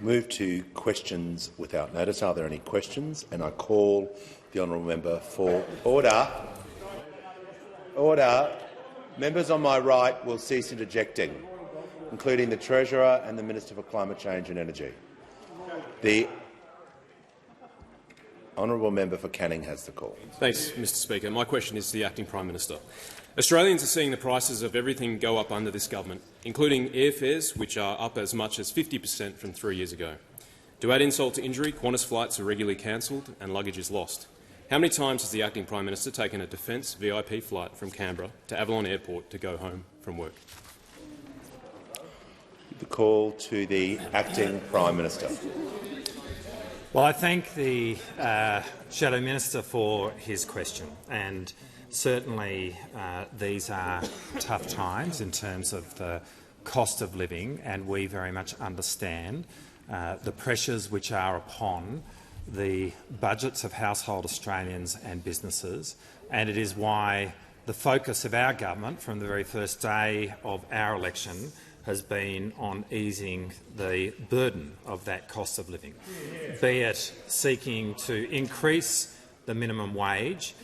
Move to questions without notice. Are there any questions? And I call the honourable member for order. Order. Members on my right will cease interjecting, including the Treasurer and the Minister for Climate Change and Energy. The honourable member for Canning has the call. Thanks, Mr Speaker. My question is to the Acting Prime Minister. Australians are seeing the prices of everything go up under this government, including airfares, which are up as much as 50% from 3 years ago. To add insult to injury, Qantas flights are regularly cancelled and luggage is lost. How many times has the Acting Prime Minister taken a Defence VIP flight from Canberra to Avalon Airport to go home from work? The call to the Acting Prime Minister. Well, I thank the Shadow Minister for his question, and certainly these are tough times in terms of the cost of living, and we very much understand the pressures which are upon the budgets of household Australians and businesses, and it is why the focus of our government from the very first day of our election has been on easing the burden of that cost of living, be it seeking to increase the minimum wage,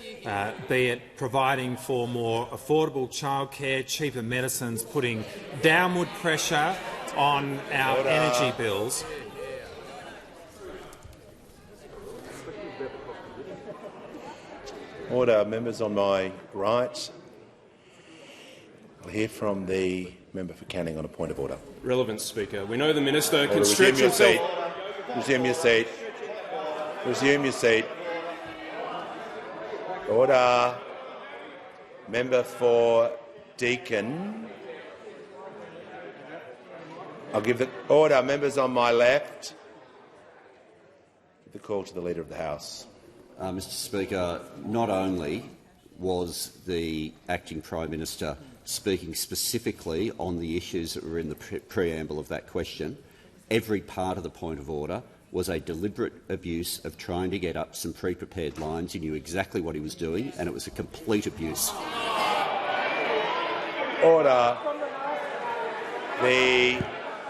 be it providing for more affordable childcare, cheaper medicines, putting downward pressure on our energy bills. Order. Members on my right. I'll hear from the member for Canning on a point of order. Relevant, Speaker. We know the minister can Resume stretch your himself. seat. Resume your seat. Resume your seat. Order. Member for Deakin. I'll give the order. Members on my left. Give the call to the Leader of the House. Mr Speaker, not only was the Acting Prime Minister speaking specifically on the issues that were in the preamble of that question, every part of the point of order was a deliberate abuse of trying to get up some pre-prepared lines. He knew exactly what he was doing, and it was a complete abuse. Order. The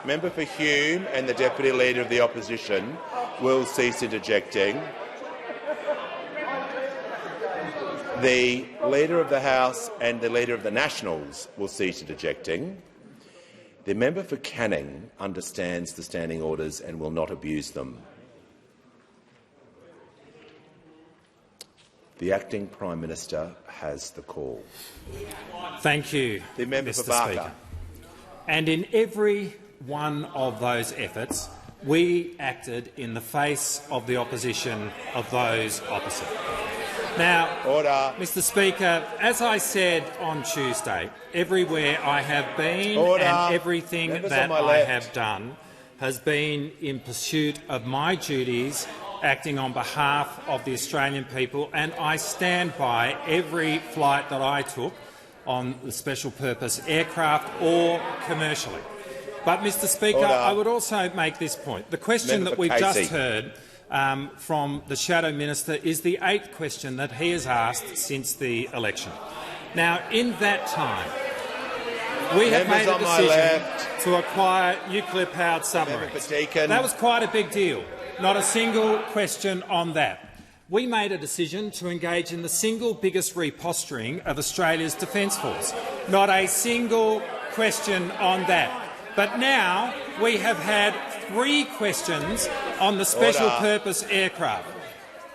member for Hume and the Deputy Leader of the Opposition will cease interjecting. The Leader of the House and the Leader of the Nationals will cease interjecting. The member for Canning understands the standing orders and will not abuse them. The Acting Prime Minister has the call. Thank you, The member Mr. for Barker. Speaker. And in every one of those efforts, we acted in the face of the opposition of those opposite. Now, Order. Mr Speaker, as I said on Tuesday, everywhere I have been Order. and everything Members that on my I left. have done has been in pursuit of my duties, acting on behalf of the Australian people, and I stand by every flight that I took on the special purpose aircraft or commercially. But, Mr Speaker, Order. I would also make this point. The question Member that for we've Casey. just heard from the Shadow Minister is the 8th question that he has asked since the election. Now, in that time, we have made a on my decision left. to acquire nuclear-powered Member submarines. for Deakin. That was quite a big deal. Not a single question on that. We made a decision to engage in the single biggest reposturing of Australia's Defence Force. Not a single question on that. But now we have had 3 questions on the special purpose aircraft.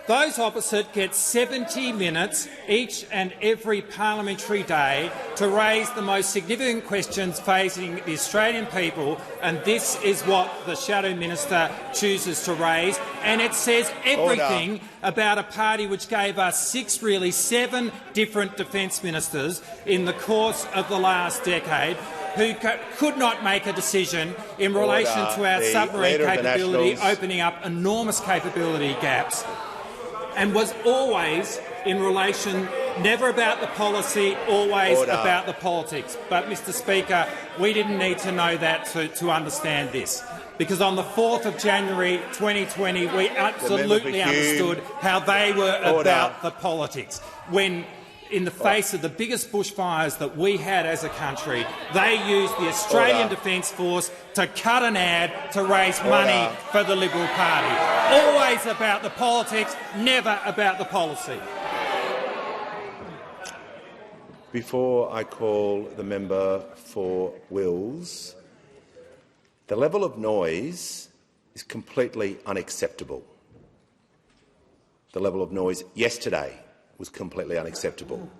Those opposite get 70 minutes each and every parliamentary day to raise the most significant questions facing the Australian people, and this is what the Shadow Minister chooses to raise. And it says everything about a party which gave us 7 different defence ministers in the course of the last decade, who could not make a decision in relation to our submarine capability, opening up enormous capability gaps, and was always in relation, never about the policy, always about the politics. But, Mr Speaker, we didn't need to know that to understand this, because on the 4th of January 2020 we absolutely understood how they were about the politics. When in the face of the biggest bushfires that we had as a country, they used the Australian Defence Force to cut an ad to raise money for the Liberal Party. Always about the politics, never about the policy. Before I call the member for Wills, the level of noise is completely unacceptable. The level of noise yesterday was completely unacceptable.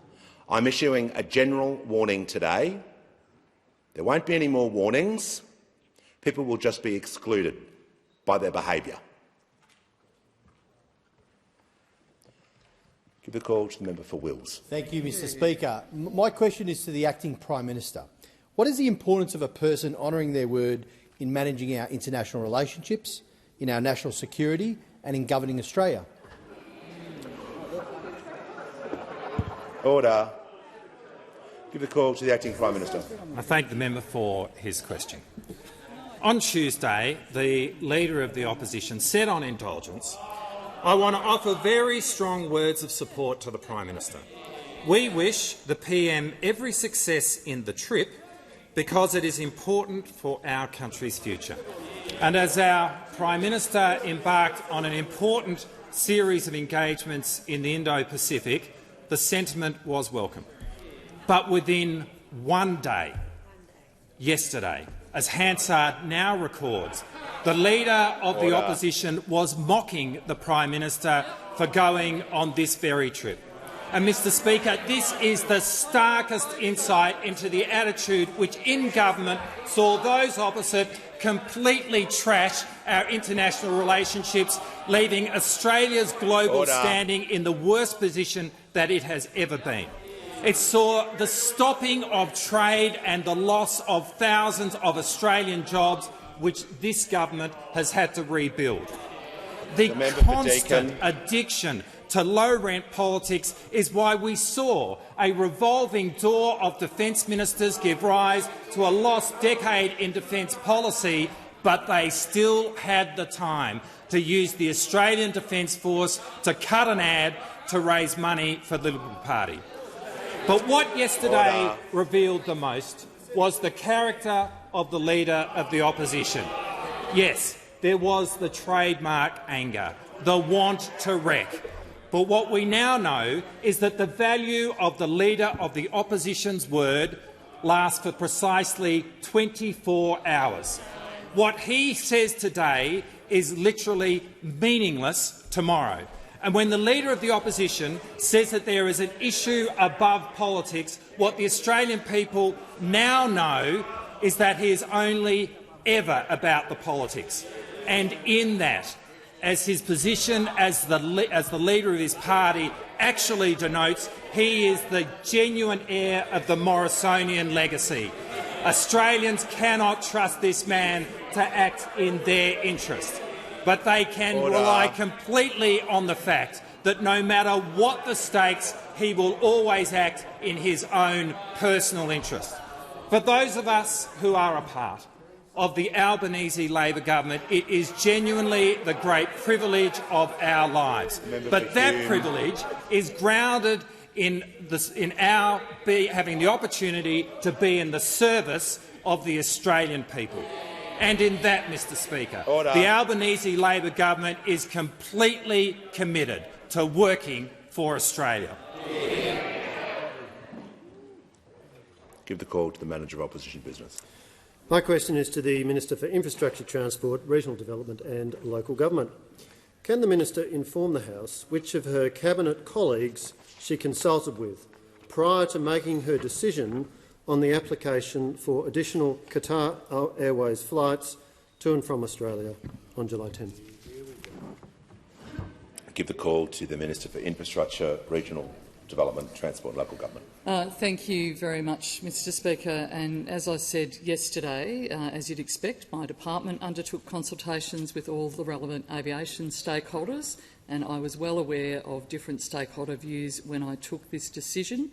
I'm issuing a general warning today. There won't be any more warnings. People will just be excluded by their behaviour. Give the call to the member for Wills. Thank you, Mr Speaker. My question is to the Acting Prime Minister. What is the importance of a person honouring their word in managing our international relationships, in our national security and in governing Australia? Order. Give the call to the Acting Prime Minister. I thank the member for his question. On Tuesday, the Leader of the Opposition said on indulgence, "I want to offer very strong words of support to the Prime Minister. We wish the PM every success in the trip because it is important for our country's future." And as our Prime Minister embarked on an important series of engagements in the Indo-Pacific, the sentiment was welcome. But within one day, yesterday, as Hansard now records, the Leader of the Opposition was mocking the Prime Minister for going on this very trip. And, Mr Speaker, this is the starkest insight into the attitude which in government saw those opposite completely trash our international relationships, leaving Australia's global standing in the worst position that it has ever been. It saw the stopping of trade and the loss of thousands of Australian jobs, which this government has had to rebuild. The constant addiction to low-rent politics is why we saw a revolving door of defence ministers give rise to a lost decade in defence policy, but they still had the time to use the Australian Defence Force to cut an ad to raise money for the Liberal Party. But what yesterday revealed the most was the character of the Leader of the Opposition. Yes, there was the trademark anger, the want to wreck. But what we now know is that the value of the Leader of the Opposition's word lasts for precisely 24 hours. What he says today is literally meaningless tomorrow. And when the Leader of the Opposition says that there is an issue above politics, what the Australian people now know is that he is only ever about the politics. And in that, as his position as the Leader of his party actually denotes, he is the genuine heir of the Morrisonian legacy. Australians cannot trust this man to act in their interest, but they can rely completely on the fact that no matter what the stakes, he will always act in his own personal interest. For those of us who are a part of the Albanese Labor government, it is genuinely the great privilege of our lives. But that privilege is grounded in our having the opportunity to be in the service of the Australian people. And in that, Mr Speaker, the Albanese Labor government is completely committed to working for Australia. Give the call to the Manager of Opposition Business. My question is to the Minister for Infrastructure, Transport, Regional Development and Local Government. Can the Minister inform the House which of her Cabinet colleagues she consulted with prior to making her decision on the application for additional Qatar Airways flights to and from Australia on July 10? Give the call to the Minister for Infrastructure, Regional Development, Transport and Local Government. Thank you very much, Mr Speaker. And as I said yesterday, as you'd expect, my department undertook consultations with all the relevant aviation stakeholders, and I was well aware of different stakeholder views when I took this decision.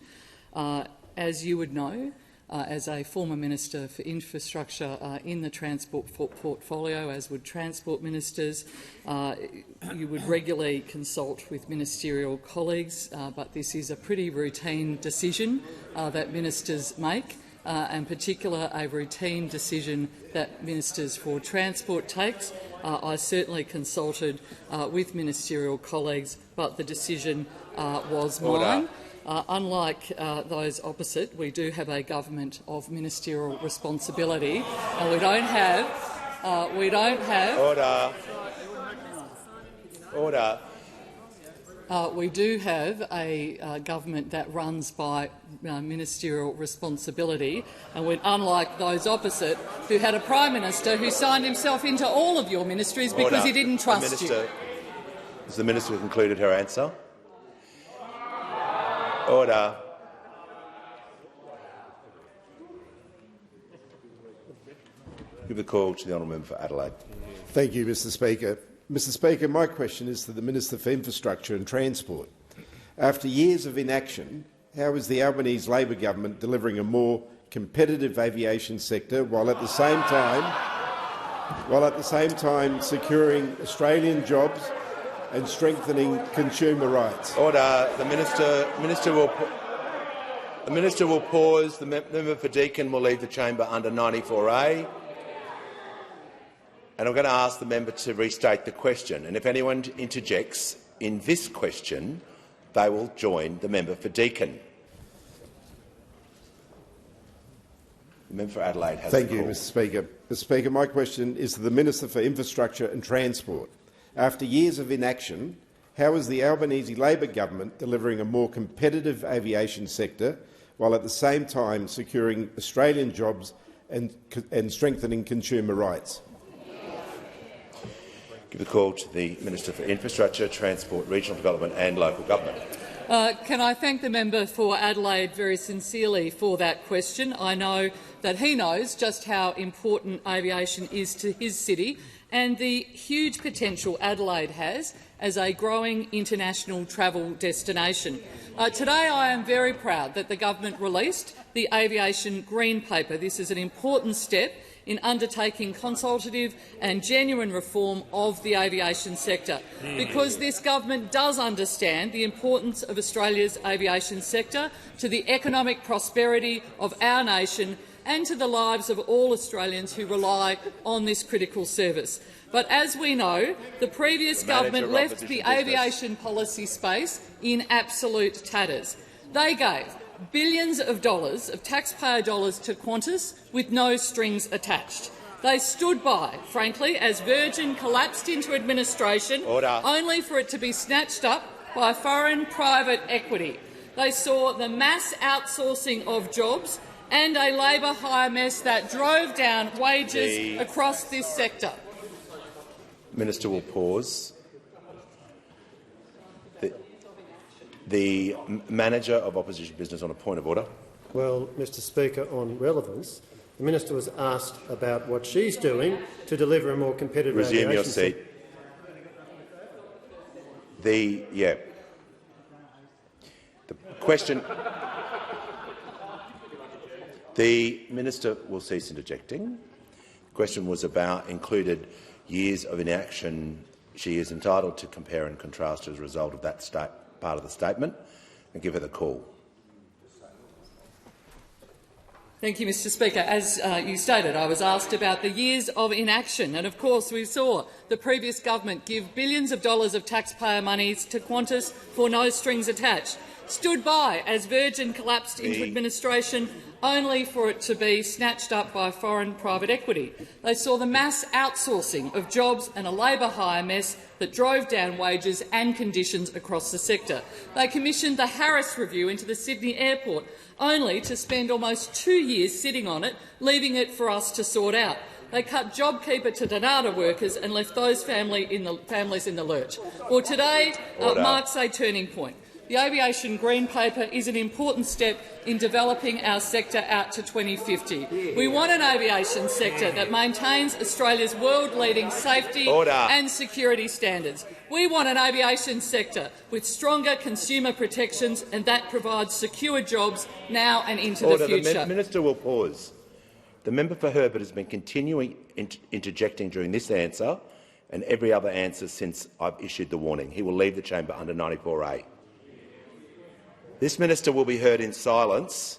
As you would know, as a former Minister for Infrastructure in the transport portfolio, as would transport ministers. You would regularly consult with ministerial colleagues, but this is a pretty routine decision that ministers make, in particular a routine decision that Ministers for Transport takes. I certainly consulted with ministerial colleagues, but the decision was mine. Unlike those opposite, we do have a government of ministerial responsibility, and we don't have. Order. We do have a government that runs by ministerial responsibility, and unlike those opposite, who had a Prime Minister who signed himself into all of your ministries because he didn't trust you. Has the minister concluded her answer? Order. Give the call to the honourable member for Adelaide. Thank you, Mr Speaker. Mr Speaker, my question is to the Minister for Infrastructure and Transport. After years of inaction, how is the Albanese Labor government delivering a more competitive aviation sector while at the same time securing Australian jobs and strengthening consumer rights? Order. The minister will pause. The member for Deakin will leave the chamber under 94A. And I'm going to ask the member to restate the question. And if anyone interjects in this question, they will join the member for Deakin. The member for Adelaide has Thank the you, call. Mr Speaker. Mr Speaker, my question is to the Minister for Infrastructure and Transport. After years of inaction, how is the Albanese Labor government delivering a more competitive aviation sector while at the same time securing Australian jobs and strengthening consumer rights? Give the call to the Minister for Infrastructure, Transport, Regional Development and Local Government. Can I thank the member for Adelaide very sincerely for that question. I know that he knows just how important aviation is to his city and the huge potential Adelaide has as a growing international travel destination. Today I am very proud that the government released the Aviation Green Paper. This is an important step in undertaking consultative and genuine reform of the aviation sector, because this government does understand the importance of Australia's aviation sector to the economic prosperity of our nation and to the lives of all Australians who rely on this critical service. But as we know, the previous government left the aviation policy space in absolute tatters. They gave billions of dollars of taxpayer dollars to Qantas with no strings attached. They stood by, frankly, as Virgin collapsed into administration, only for it to be snatched up by foreign private equity. They saw the mass outsourcing of jobs and a labour hire mess that drove down wages across this sector. Minister will pause. The Manager of Opposition Business on a point of order. Well, Mr Speaker, on relevance, the minister was asked about what she's doing to deliver a more competitive aviation. Resume your seat. The question. The minister will cease interjecting. The question was included years of inaction. She is entitled to compare and contrast as a result of that part of the statement, and give her the call. Thank you, Mr Speaker. As you stated, I was asked about the years of inaction, and of course we saw the previous government give billions of dollars of taxpayer monies to Qantas for no strings attached, stood by as Virgin collapsed into administration, only for it to be snatched up by foreign private equity. They saw the mass outsourcing of jobs and a labour hire mess that drove down wages and conditions across the sector. They commissioned the Harris Review into the Sydney airport, only to spend almost 2 years sitting on it, leaving it for us to sort out. They cut JobKeeper to Donata workers and left those families in the lurch. Well, today marks a turning point. The Aviation Green Paper is an important step in developing our sector out to 2050. We want an aviation sector that maintains Australia's world-leading safety and security standards. We want an aviation sector with stronger consumer protections and that provides secure jobs now and into the future. The Minister will pause. The member for Herbert has been continuing interjecting during this answer and every other answer since I've issued the warning. He will leave the chamber under 94A. This minister will be heard in silence.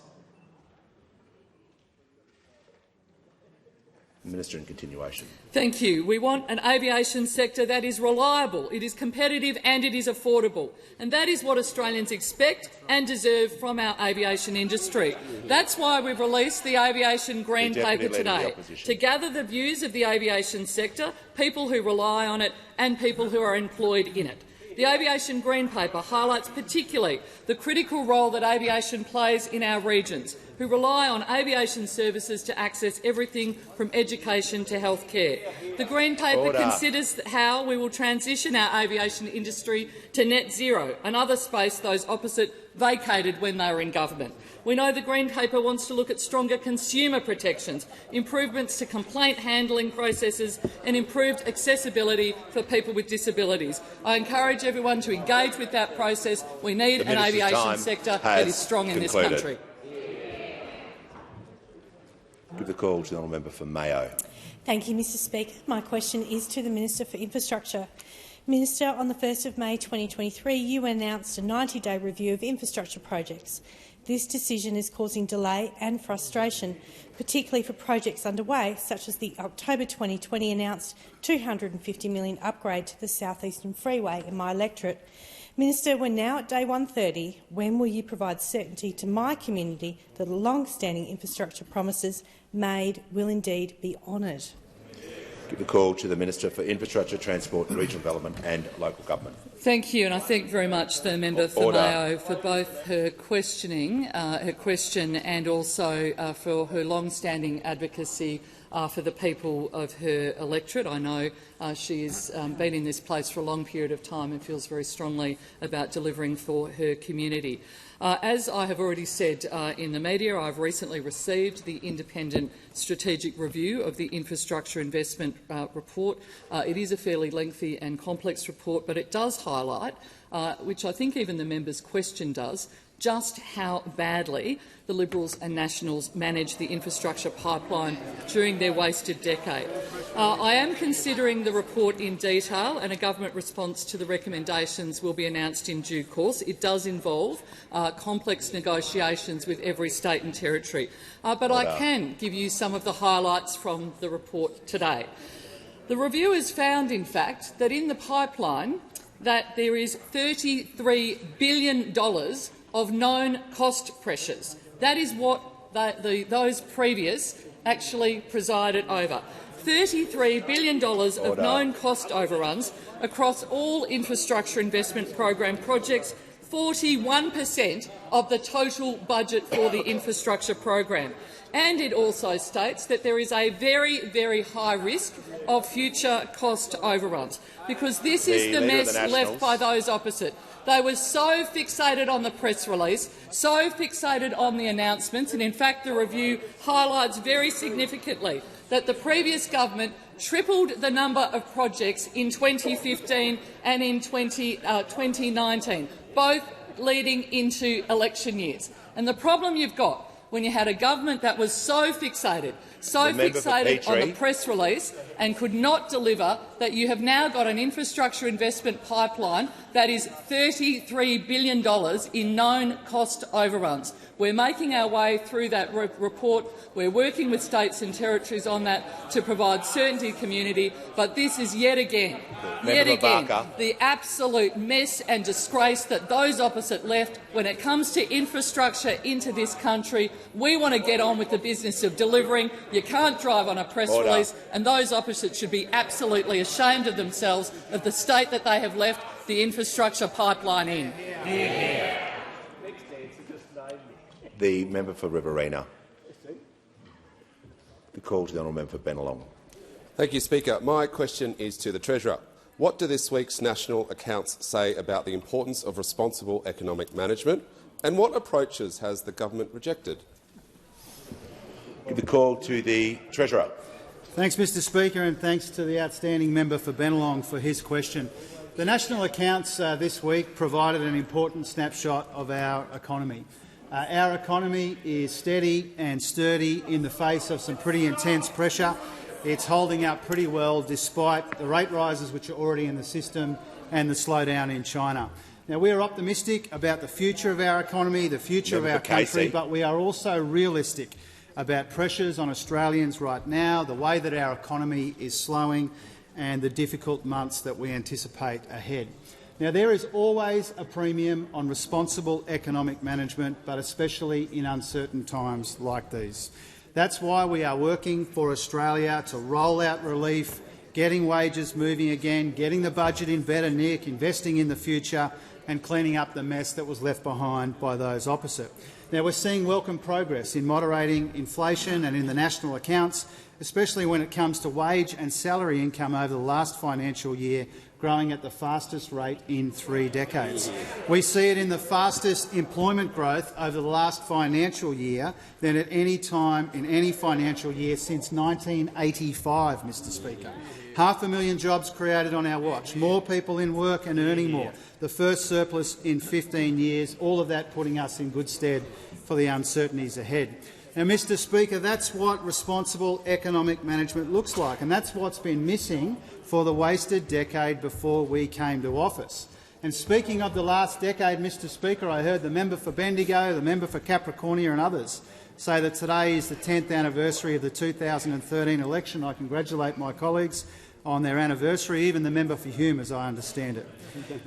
Minister in continuation. Thank you. We want an aviation sector that is reliable, it is competitive and it is affordable. And that is what Australians expect and deserve from our aviation industry. That's why we've released the Aviation Green Paper today, to gather the views of the aviation sector, people who rely on it and people who are employed in it. The Aviation Green Paper highlights particularly the critical role that aviation plays in our regions, who rely on aviation services to access everything from education to health care. The Green Paper considers how we will transition our aviation industry to net zero, another space those opposite vacated when they were in government. We know the Green Paper wants to look at stronger consumer protections, improvements to complaint handling processes and improved accessibility for people with disabilities. I encourage everyone to engage with that process. We need an aviation sector that is strong in this country. Give the call to the honourable member for Mayo. Thank you, Mr Speaker. My question is to the Minister for Infrastructure. Minister, on the 1st of May 2023, you announced a 90-day review of infrastructure projects. This decision is causing delay and frustration, particularly for projects underway, such as the October 2020 announced $250 million upgrade to the South Eastern Freeway in my electorate. Minister, we're now at day 130. When will you provide certainty to my community that the long-standing infrastructure promises made will indeed be honoured? Give the call to the Minister for Infrastructure, Transport, Regional Development and Local Government. Thank you, and I thank very much the member for Mayo for both her question and also for her long-standing advocacy for the people of her electorate. I know she has been in this place for a long period of time and feels very strongly about delivering for her community. As I have already said in the media, I have recently received the independent strategic review of the infrastructure investment report. It is a fairly lengthy and complex report, but it does highlight, which I think even the member's question does, just how badly the Liberals and Nationals managed the infrastructure pipeline during their wasted decade. I am considering the report in detail, and a government response to the recommendations will be announced in due course. It does involve complex negotiations with every state and territory. But I can give you some of the highlights from the report today. The review has found, in fact, that in the pipeline that there is $33 billion of known cost pressures. That is what those previous actually presided over. $33 billion of known cost overruns across all infrastructure investment program projects, 41% of the total budget for the infrastructure program. And it also states that there is a very, very high risk of future cost overruns, because this is the mess left by those opposite. They were so fixated on the press release, so fixated on the announcements, and in fact the review highlights very significantly that the previous government tripled the number of projects in 2015 and in 2019, both leading into election years. And the problem you've got when you had a government that was so fixated on the press release and could not deliver, that you have now got an infrastructure investment pipeline that is $33 billion in known cost overruns. We're making our way through that report. We're working with states and territories on that to provide certainty to community. But this is yet again, the absolute mess and disgrace that those opposite left when it comes to infrastructure into this country. We want to get on with the business of delivering. You can't drive on a press release, and those opposite should be absolutely ashamed of themselves, of the state that they have left the infrastructure pipeline in. The member for Riverina. The call to the honourable member for Bennelong. Thank you, Speaker. My question is to the Treasurer. What do this week's national accounts say about the importance of responsible economic management, and what approaches has the government rejected? Give the call to the Treasurer. Thanks, Mr Speaker, and thanks to the outstanding member for Bennelong for his question. The national accounts this week provided an important snapshot of our economy. Our economy is steady and sturdy in the face of some pretty intense pressure. It's holding up pretty well despite the rate rises which are already in the system and the slowdown in China. Now, we are optimistic about the future of our economy, the future of our country, but we are also realistic about pressures on Australians right now, the way that our economy is slowing and the difficult months that we anticipate ahead. Now, there is always a premium on responsible economic management, but especially in uncertain times like these. That's why we are working for Australia to roll out relief, getting wages moving again, getting the budget in better nick, investing in the future and cleaning up the mess that was left behind by those opposite. Now, we're seeing welcome progress in moderating inflation and in the national accounts, especially when it comes to wage and salary income over the last financial year, growing at the fastest rate in 3 decades. We see it in the fastest employment growth over the last financial year than at any time in any financial year since 1985, Mr Speaker. 500,000 jobs created on our watch, more people in work and earning more, the first surplus in 15 years, all of that putting us in good stead for the uncertainties ahead. Now, Mr Speaker, that's what responsible economic management looks like, and that's what's been missing for the wasted decade before we came to office. And speaking of the last decade, Mr Speaker, I heard the member for Bendigo, the member for Capricornia and others say that today is the 10th anniversary of the 2013 election. I congratulate my colleagues on their anniversary, even the member for Hume, as I understand it.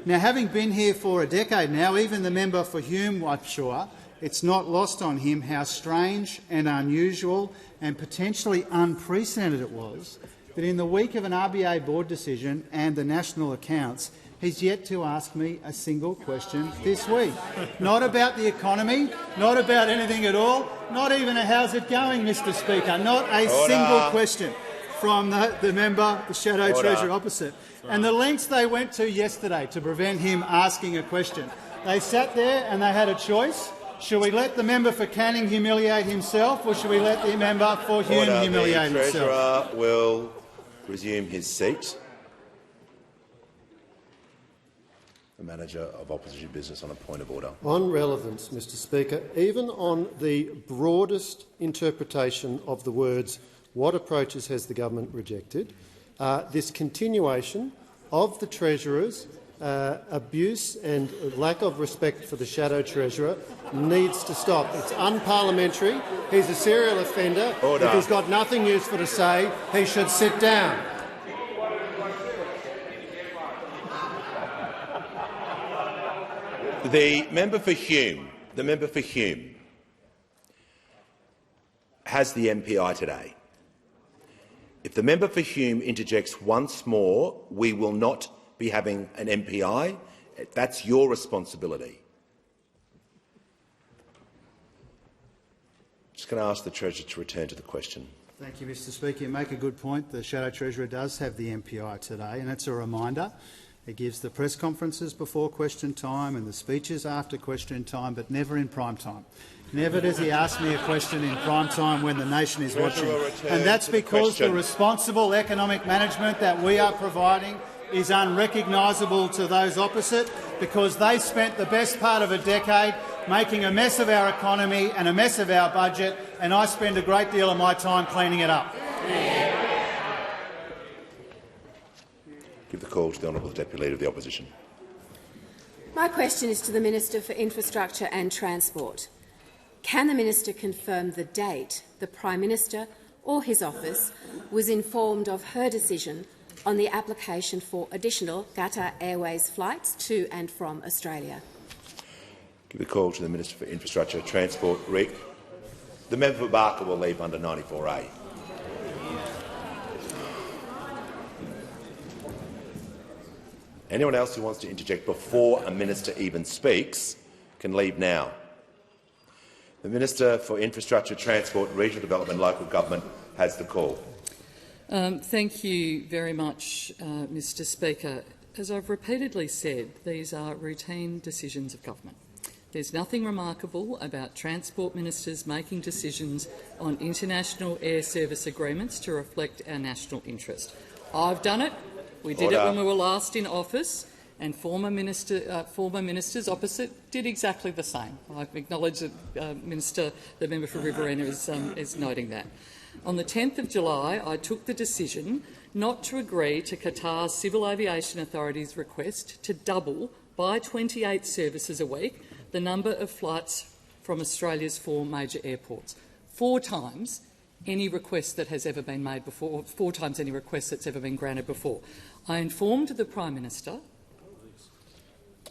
Now, having been here for a decade now, even the member for Hume, I'm sure, it's not lost on him how strange and unusual and potentially unprecedented it was that in the week of an RBA board decision and the national accounts, he's yet to ask me a single question this week. Not about the economy, not about anything at all, not even a how's it going, Mr Speaker, not a single question from the member, the Shadow Treasurer opposite. And the lengths they went to yesterday to prevent him asking a question. They sat there and they had a choice. Should we let the member for Canning humiliate himself, or should we let the member for Hume humiliate himself? The Treasurer will resume his seat. The Manager of Opposition Business on a point of order. On relevance, Mr Speaker, even on the broadest interpretation of the words "what approaches has the government rejected," this continuation of the Treasurer's abuse and lack of respect for the Shadow Treasurer needs to stop. It's unparliamentary. He's a serial offender. If he's got nothing useful to say, he should sit down. The member for Hume has the MPI today. If the member for Hume interjects once more, we will not be having an MPI. That's your responsibility. Just going to ask the Treasurer to return to the question. Thank you, Mr Speaker. You make a good point. The Shadow Treasurer does have the MPI today, and it's a reminder. It gives the press conferences before question time and the speeches after question time, but never in prime time. Never does he ask me a question in prime time when the nation is watching. And that's because the responsible economic management that we are providing is unrecognisable to those opposite, because they spent the best part of a decade making a mess of our economy and a mess of our budget, and I spend a great deal of my time cleaning it up. Give the call to the Honourable Deputy Leader of the Opposition. My question is to the Minister for Infrastructure and Transport. Can the minister confirm the date the Prime Minister or his office was informed of her decision on the application for additional Qatar Airways flights to and from Australia? Give the call to the Minister for Infrastructure and Transport, Rick. The member for Barker will leave under 94A. Anyone else who wants to interject before a minister even speaks can leave now. The Minister for Infrastructure, Transport, Regional Development and Local Government has the call. Thank you very much, Mr Speaker. As I've repeatedly said, these are routine decisions of government. There's nothing remarkable about Transport Ministers making decisions on international air service agreements to reflect our national interest. I've done it. We did it when we were last in office, and former ministers opposite did exactly the same. I acknowledge that the member for Riverina is noting that. On the 10th of July, I took the decision not to agree to Qatar's Civil Aviation Authority's request to double by 28 services a week the number of flights from Australia's 4 major airports, 4 times any request that has ever been made before, 4 times any request that's ever been granted before. I informed the Prime Minister.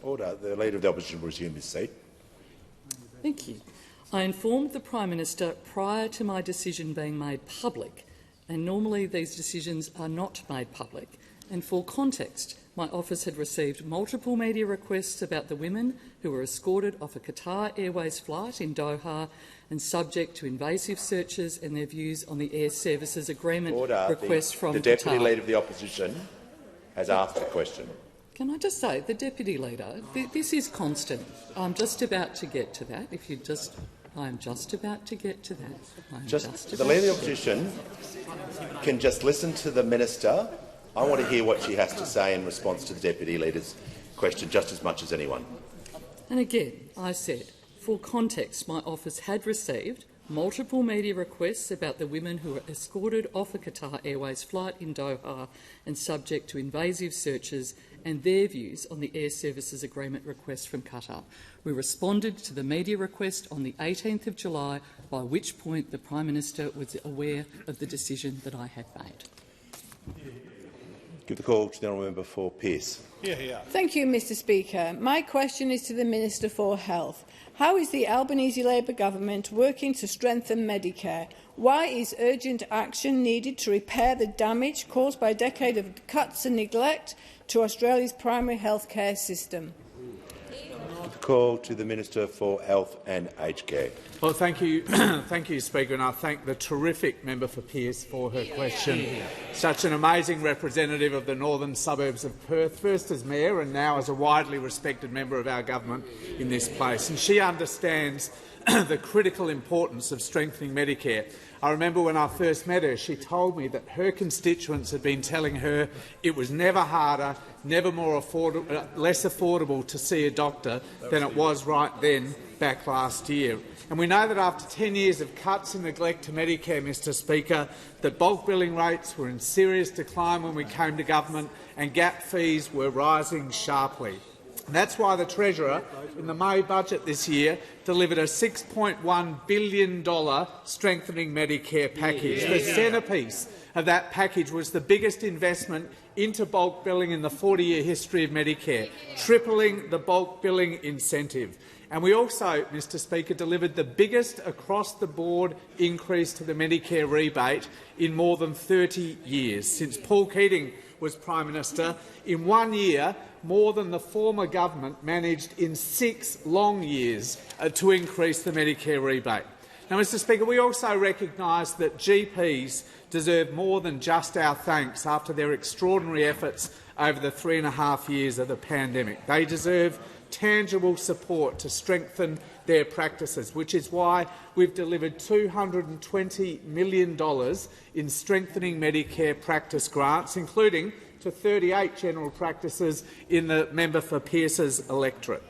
Order. The Leader of the Opposition will resume his seat. Thank you. I informed the Prime Minister prior to my decision being made public, and normally these decisions are not made public. And for context, my office had received multiple media requests about the women who were escorted off a Qatar Airways flight in Doha and subject to invasive searches and their views on the Air Services Agreement request from Qatar. The Deputy Leader of the Opposition has asked a question. Can I just say, the Deputy Leader, this is constant. I'm just about to get to that. If you just, I'm just about to get to that. The Leader of the Opposition can just listen to the Minister. I want to hear what she has to say in response to the Deputy Leader's question just as much as anyone. And again, I said, for context, my office had received multiple media requests about the women who were escorted off a Qatar Airways flight in Doha and subject to invasive searches and their views on the Air Services Agreement request from Qatar. We responded to the media request on the 18th of July, by which point the Prime Minister was aware of the decision that I had made. Give the call to the honourable member for Pearce. Thank you, Mr Speaker. My question is to the Minister for Health. How is the Albanese Labor government working to strengthen Medicare? Why is urgent action needed to repair the damage caused by a decade of cuts and neglect to Australia's primary health care system? The call to the Minister for Health and Aged Care. Well, thank you, thank you, Speaker, and I thank the terrific member for Pearce for her question. Such an amazing representative of the northern suburbs of Perth, first as Mayor and now as a widely respected member of our government in this place. And she understands the critical importance of strengthening Medicare. I remember when I first met her, she told me that her constituents had been telling her it was never harder, never more less affordable to see a doctor than it was right then back last year. And we know that after 10 years of cuts and neglect to Medicare, Mr Speaker, that bulk billing rates were in serious decline when we came to government and gap fees were rising sharply. And that's why the Treasurer, in the May budget this year, delivered a $6.1 billion strengthening Medicare package. The centrepiece of that package was the biggest investment into bulk billing in the 40-year history of Medicare, tripling the bulk billing incentive. And we also, Mr Speaker, delivered the biggest across-the-board increase to the Medicare rebate in more than 30 years. Since Paul Keating was Prime Minister, in 1 year, more than the former government managed in 6 long years to increase the Medicare rebate. Now, Mr Speaker, we also recognise that GPs deserve more than just our thanks after their extraordinary efforts over the 3.5 years of the pandemic. They deserve tangible support to strengthen their practices, which is why we've delivered $220 million in strengthening Medicare practice grants, including to 38 general practices in the member for Pearce's electorate.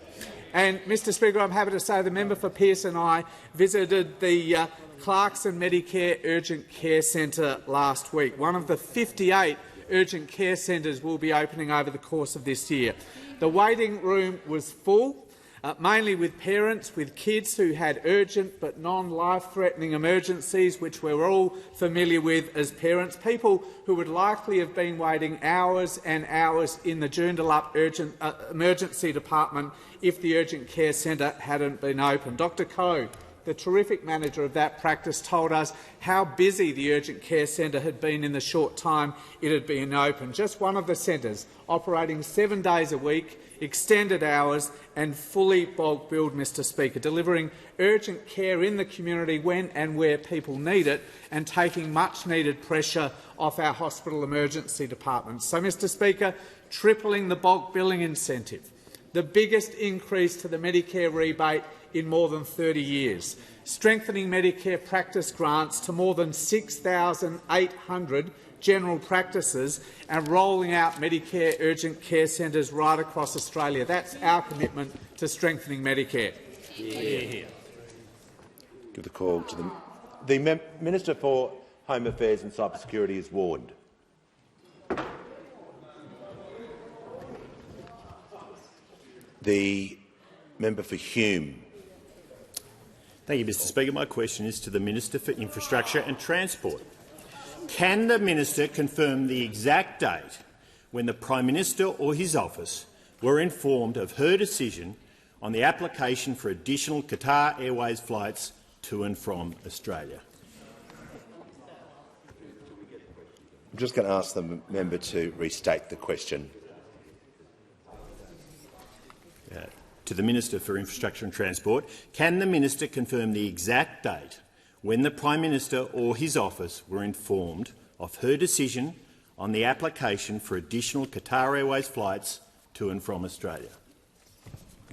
And, Mr Speaker, I'm happy to say the member for Pearce and I visited the Clarkson Medicare Urgent Care Centre last week. One of the 58 urgent care centres will be opening over the course of this year. The waiting room was full, mainly with parents with kids who had urgent but non-life-threatening emergencies, which we're all familiar with as parents, people who would likely have been waiting hours and hours in the Joondalup emergency department if the urgent care centre hadn't been open. Dr Koh, the terrific manager of that practice, told us how busy the urgent care centre had been in the short time it had been open. Just one of the centres, operating 7 days a week, extended hours and fully bulk billed, Mr Speaker, delivering urgent care in the community when and where people need it and taking much-needed pressure off our hospital emergency departments. So, Mr Speaker, tripling the bulk billing incentive, the biggest increase to the Medicare rebate in more than 30 years, strengthening Medicare practice grants to more than 6,800 general practices and rolling out Medicare urgent care centres right across Australia. That's our commitment to strengthening Medicare. Give the call to the Minister for Home Affairs and Cybersecurity is warned. The member for Hume. Thank you, Mr Speaker. My question is to the Minister for Infrastructure and Transport. Can the minister confirm the exact date when the Prime Minister or his office were informed of her decision on the application for additional Qatar Airways flights to and from Australia? I'm just going to ask the member to restate the question. To the Minister for Infrastructure and Transport, can the minister confirm the exact date when the Prime Minister or his office were informed of her decision on the application for additional Qatar Airways flights to and from Australia?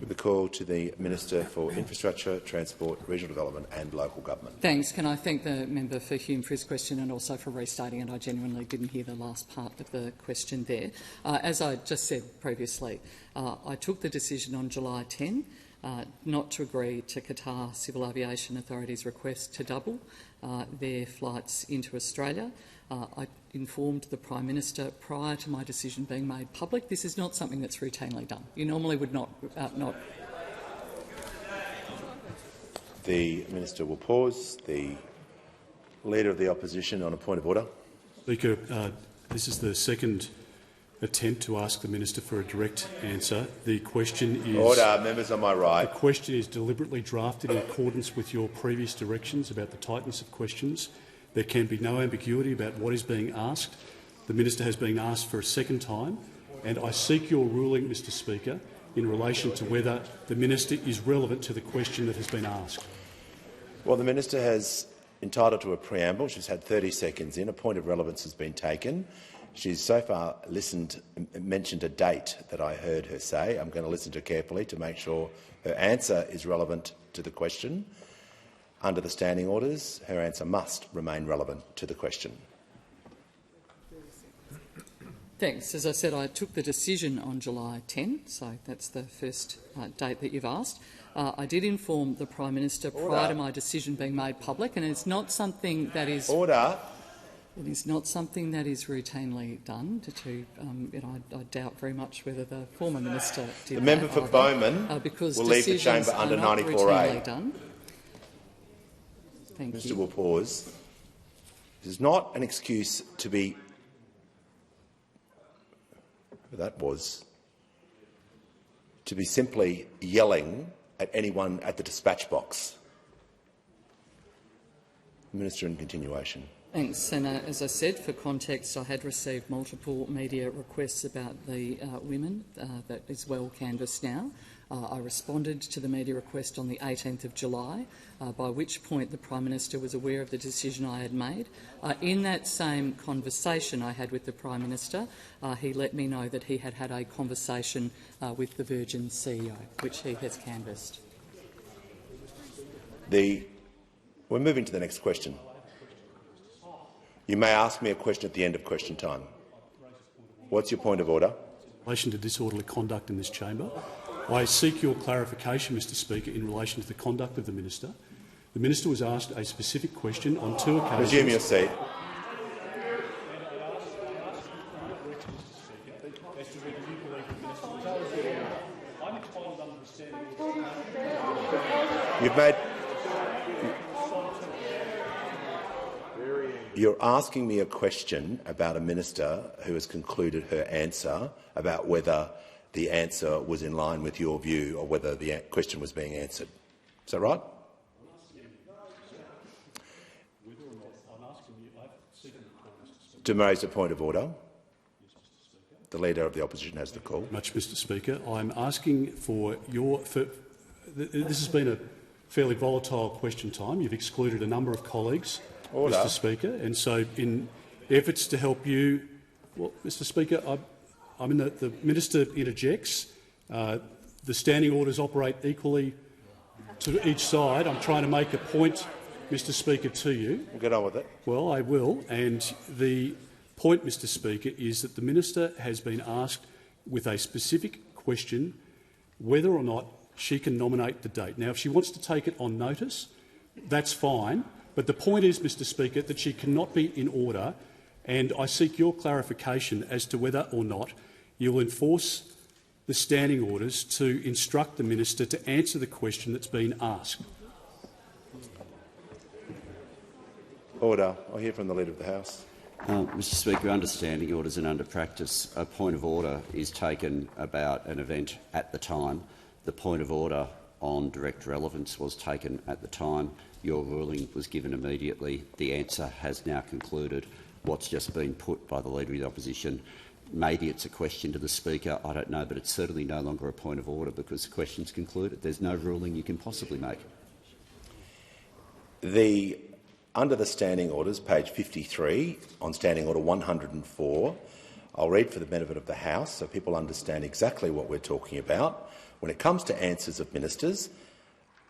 Give the call to the Minister for Infrastructure, Transport, Regional Development and Local Government. Thanks. Can I thank the member for Hume for his question and also for restating it? I genuinely didn't hear the last part of the question there. As I just said previously, I took the decision on July 10 not to agree to Qatar Civil Aviation Authority's request to double their flights into Australia. I informed the Prime Minister prior to my decision being made public. This is not something that's routinely done. You normally would not. The Minister will pause. The Leader of the Opposition on a point of order. Speaker, this is the second attempt to ask the minister for a direct answer. The question is— Order. Members on my right. The question is deliberately drafted in accordance with your previous directions about the tightness of questions. There can be no ambiguity about what is being asked. The minister has been asked for a second time, and I seek your ruling, Mr Speaker, in relation to whether the minister is relevant to the question that has been asked. Well, the minister has entitled to a preamble. She's had 30 seconds in. A point of relevance has been taken. She's so far mentioned a date that I heard her say. I'm going to listen to her carefully to make sure her answer is relevant to the question. Under the standing orders, her answer must remain relevant to the question. Thanks. As I said, I took the decision on July 10, so that's the first date that you've asked. I did inform the Prime Minister prior to my decision being made public, and it's not something that is— Order. It is not something that is routinely done. I doubt very much whether the former minister did. The member for Bowman will leave the chamber under 94A. Thank Minister you. will pause. This is not an excuse to be— that was to be simply yelling at anyone at the dispatch box. Minister, in continuation. Thanks. And as I said, for context, I had received multiple media requests about the women. That is well canvassed now. I responded to the media request on the 18th of July, by which point the Prime Minister was aware of the decision I had made. In that same conversation I had with the Prime Minister, he let me know that he had had a conversation with the Virgin CEO, which he has canvassed. We're moving to the next question. You may ask me a question at the end of question time. What's your point of order? In relation to disorderly conduct in this chamber, I seek your clarification, Mr Speaker, in relation to the conduct of the minister. The minister was asked a specific question on 2 occasions. Resume your seat. You're asking me a question about a minister who has concluded her answer about whether the answer was in line with your view or whether the question was being answered. Is that right? To raise a point of order. The Leader of the Opposition has the call. Much, Mr Speaker. I'm asking for your... this has been a fairly volatile question time. You've excluded a number of colleagues, Order. Mr Speaker, and so in efforts to help you... Well, Mr Speaker, I mean the Minister interjects. The standing orders operate equally to each side. I'm trying to make a point, Mr Speaker, to you. We'll get on with it. Well, I will. And the point, Mr Speaker, is that the Minister has been asked with a specific question whether or not she can nominate the date. Now, if she wants to take it on notice, that's fine. But the point is, Mr Speaker, that she cannot be in order, and I seek your clarification as to whether or not you'll enforce the standing orders to instruct the Minister to answer the question that's been asked. Order. I hear from the Leader of the House. Mr Speaker, under standing orders and under practice, a point of order is taken about an event at the time. The point of order on direct relevance was taken at the time. Your ruling was given immediately. The answer has now concluded. What's just been put by the Leader of the Opposition, maybe it's a question to the Speaker, I don't know, but it's certainly no longer a point of order because the question's concluded. There's no ruling you can possibly make. Under the standing orders, page 53, on Standing Order 104, I'll read for the benefit of the House so people understand exactly what we're talking about. When it comes to answers of ministers,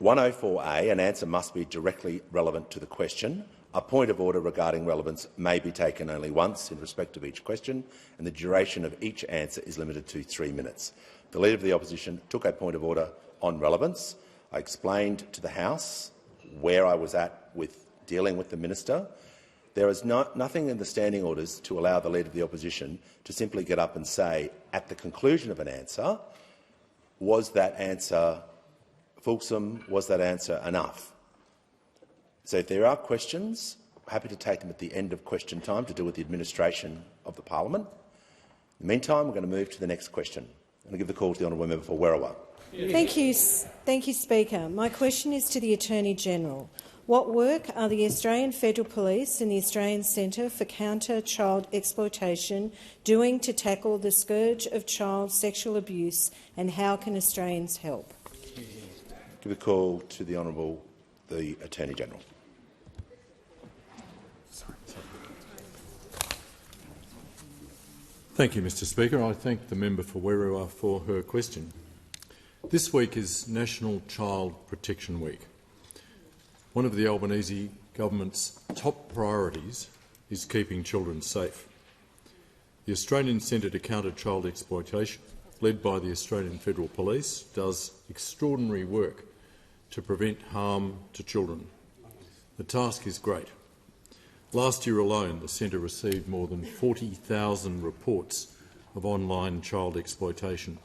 104A, an answer must be directly relevant to the question. A point of order regarding relevance may be taken only once in respect of each question, and the duration of each answer is limited to 3 minutes. The Leader of the Opposition took a point of order on relevance. I explained to the House where I was at with dealing with the minister. There is nothing in the standing orders to allow the Leader of the Opposition to simply get up and say, at the conclusion of an answer, was that answer fulsome, was that answer enough? So if there are questions, I'm happy to take them at the end of question time to do with the administration of the parliament. In the meantime, we're going to move to the next question. I'm going to give the call to the honourable member for Werriwa. Thank you, Speaker. My question is to the Attorney-General. What work are the Australian Federal Police and the Australian Centre for Counter Child Exploitation doing to tackle the scourge of child sexual abuse, and how can Australians help? Give the call to the Attorney-General. Thank you, Mr Speaker. I thank the member for Werriwa for her question. This week is National Child Protection Week. One of the Albanese government's top priorities is keeping children safe. The Australian Centre to Counter Child Exploitation, led by the Australian Federal Police, does extraordinary work to prevent harm to children. The task is great. Last year alone, the Centre received more than 40,000 reports of online child exploitation.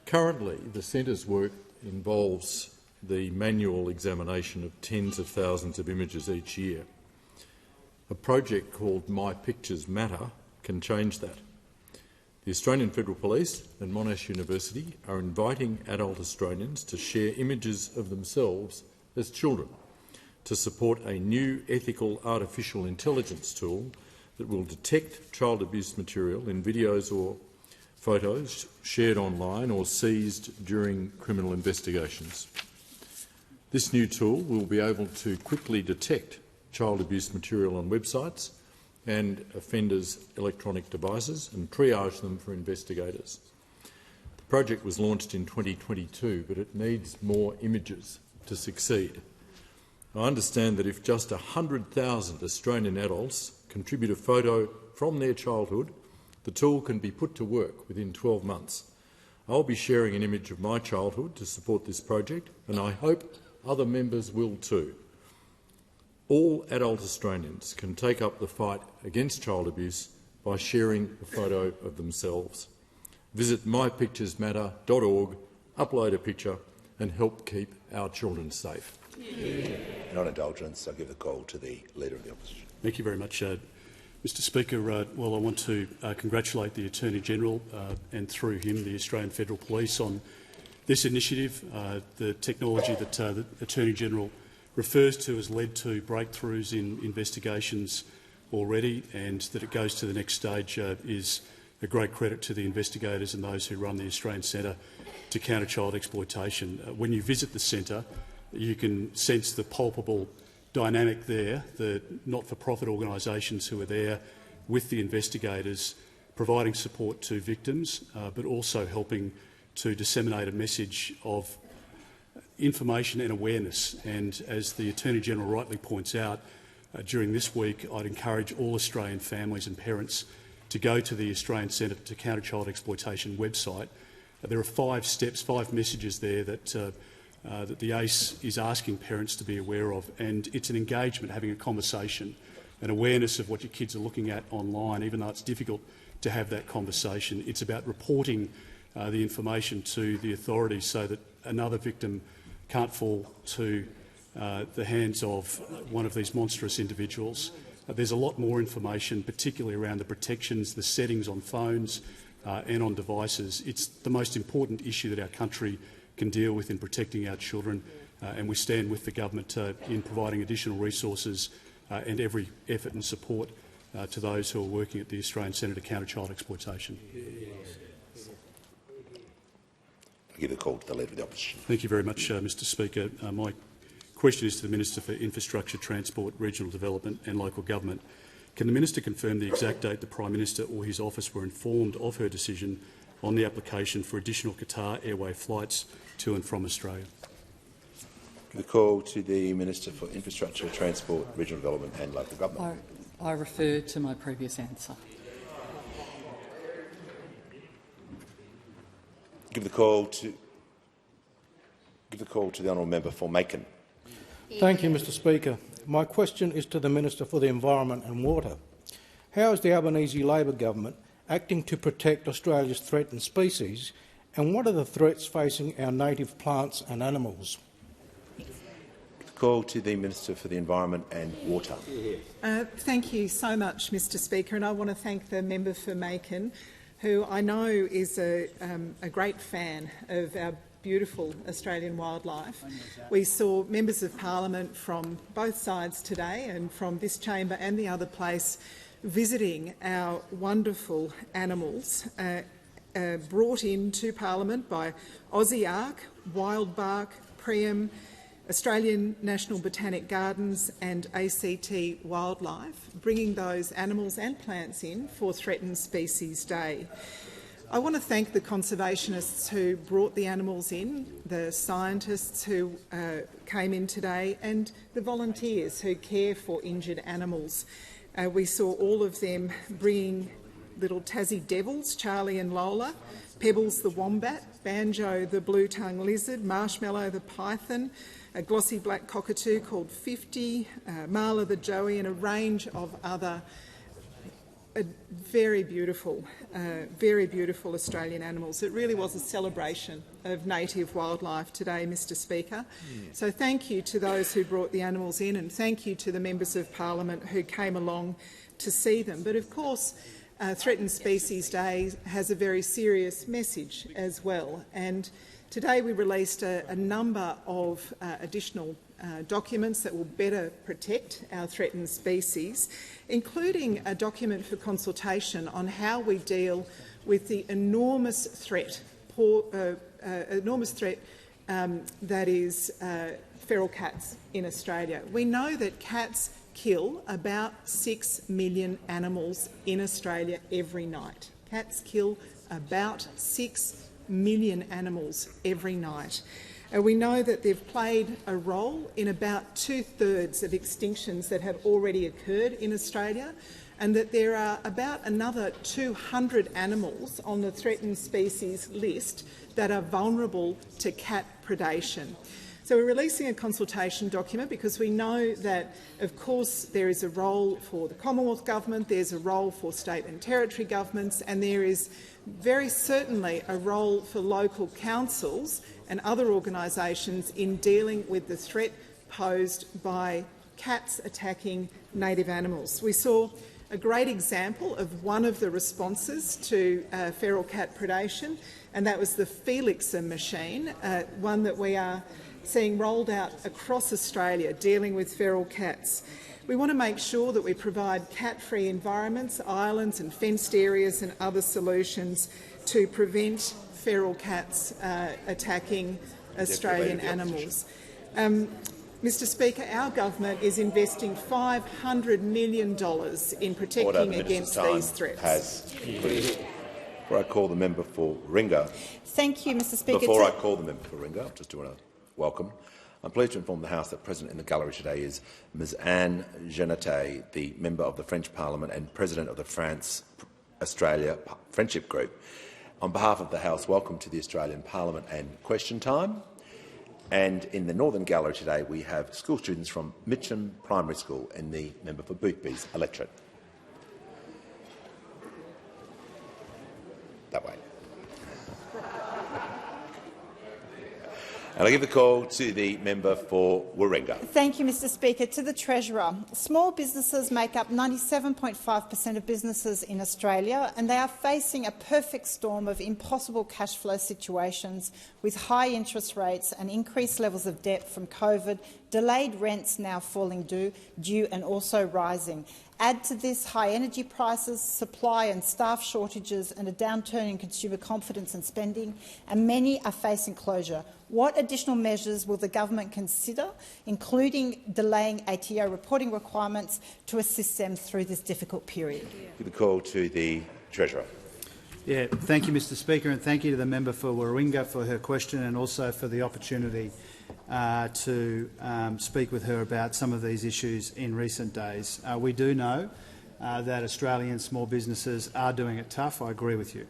Currently, the Centre's work involves the manual examination of tens of thousands of images each year. A project called My Pictures Matter can change that. The Australian Federal Police and Monash University are inviting adult Australians to share images of themselves as children to support a new ethical artificial intelligence tool that will detect child abuse material in videos or photos shared online or seized during criminal investigations. This new tool will be able to quickly detect child abuse material on websites and offenders' electronic devices and triage them for investigators. The project was launched in 2022, but it needs more images to succeed. I understand that if just 100,000 Australian adults contribute a photo from their childhood, the tool can be put to work within 12 months. I'll be sharing an image of my childhood to support this project, and I hope other members will too. All adult Australians can take up the fight against child abuse by sharing a photo of themselves. Visit mypicturesmatter.org, upload a picture and help keep our children safe. On indulgence, I'll give the call to the Leader of the Opposition. Thank you very much, Mr Speaker. Well, I want to congratulate the Attorney-General and through him the Australian Federal Police on this initiative. The technology that the Attorney-General refers to has led to breakthroughs in investigations already, and that it goes to the next stage is a great credit to the investigators and those who run the Australian Centre to Counter Child Exploitation. When you visit the centre, you can sense the palpable dynamic there, the not-for-profit organisations who are there with the investigators, providing support to victims, but also helping to disseminate a message of information and awareness. And as the Attorney-General rightly points out, during this week I'd encourage all Australian families and parents to go to the Australian Centre to Counter Child Exploitation website. There are 5 steps, 5 messages there that the ACE is asking parents to be aware of, and it's an engagement, having a conversation, an awareness of what your kids are looking at online, even though it's difficult to have that conversation. It's about reporting the information to the authorities so that another victim can't fall to the hands of one of these monstrous individuals. There's a lot more information, particularly around the protections, the settings on phones and on devices. It's the most important issue that our country can deal with in protecting our children, and we stand with the government in providing additional resources and every effort and support to those who are working at the Australian Centre to Counter Child Exploitation. I give the call to the Leader of the Opposition. Thank you very much, Mr Speaker. My question is to the Minister for Infrastructure, Transport, Regional Development and Local Government. Can the Minister confirm the exact date the Prime Minister or his office were informed of her decision on the application for additional Qatar Airways flights to and from Australia? The call to the Minister for Infrastructure, Transport, Regional Development and Local Government. I refer to my previous answer. Give the call to the honourable member for Macon. Thank you, Mr Speaker. My question is to the Minister for the Environment and Water. How is the Albanese Labor government acting to protect Australia's threatened species, and what are the threats facing our native plants and animals? Call to the Minister for the Environment and Water. Thank you so much, Mr Speaker, and I want to thank the member for Macon, who I know is a great fan of our beautiful Australian wildlife. We saw members of parliament from both sides today and from this chamber and the other place visiting our wonderful animals brought into parliament by Aussie Ark, Wildbark, Priam, Australian National Botanic Gardens and ACT Wildlife, bringing those animals and plants in for Threatened Species Day. I want to thank the conservationists who brought the animals in, the scientists who came in today and the volunteers who care for injured animals. We saw all of them bringing little Tassie devils, Charlie and Lola, Pebbles the wombat, Banjo the blue-tongued lizard, Marshmallow the python, a glossy black cockatoo called 50, Marla the joey and a range of other very beautiful Australian animals. It really was a celebration of native wildlife today, Mr Speaker. So thank you to those who brought the animals in, and thank you to the members of parliament who came along to see them. But of course, Threatened Species Day has a very serious message as well. And today we released a number of additional documents that will better protect our threatened species, including a document for consultation on how we deal with the enormous threat that is feral cats in Australia. We know that cats kill about 6 million animals in Australia every night. Cats kill about 6 million animals every night. We know that they've played a role in about 2/3 of extinctions that have already occurred in Australia, and that there are about another 200 animals on the threatened species list that are vulnerable to cat predation. So we're releasing a consultation document because we know that, of course, there is a role for the Commonwealth Government, there's a role for state and territory governments, and there is very certainly a role for local councils and other organisations in dealing with the threat posed by cats attacking native animals. We saw a great example of one of the responses to feral cat predation, and that was the Felixer machine, one that we are seeing rolled out across Australia, dealing with feral cats. We want to make sure that we provide cat-free environments, islands and fenced areas and other solutions to prevent feral cats attacking Australian animals. Mr Speaker, our government is investing $500 million in protecting against these threats. Before I call the member for Warringah, thank you, Mr Speaker. Before I call the member for Warringah, I just do want to welcome. I'm pleased to inform the House that present in the gallery today is Ms Anne Genete, the member of the French Parliament and President of the France-Australia Friendship Group. On behalf of the House, welcome to the Australian Parliament and Question Time. And in the Northern Gallery today, we have school students from Mitcham Primary School and the member for Boothby's electorate. That way. And I give the call to the member for Warringah. Thank you, Mr Speaker. To the Treasurer, small businesses make up 97.5% of businesses in Australia, and they are facing a perfect storm of impossible cash flow situations with high interest rates and increased levels of debt from COVID, delayed rents now falling due and also rising. Add to this high energy prices, supply and staff shortages and a downturn in consumer confidence and spending, and many are facing closure. What additional measures will the government consider, including delaying ATO reporting requirements, to assist them through this difficult period? Give the call to the Treasurer. Thank you, Mr Speaker, and thank you to the member for Warringah for her question and also for the opportunity to speak with her about some of these issues in recent days. We do know that Australian small businesses are doing it tough. I agree with you.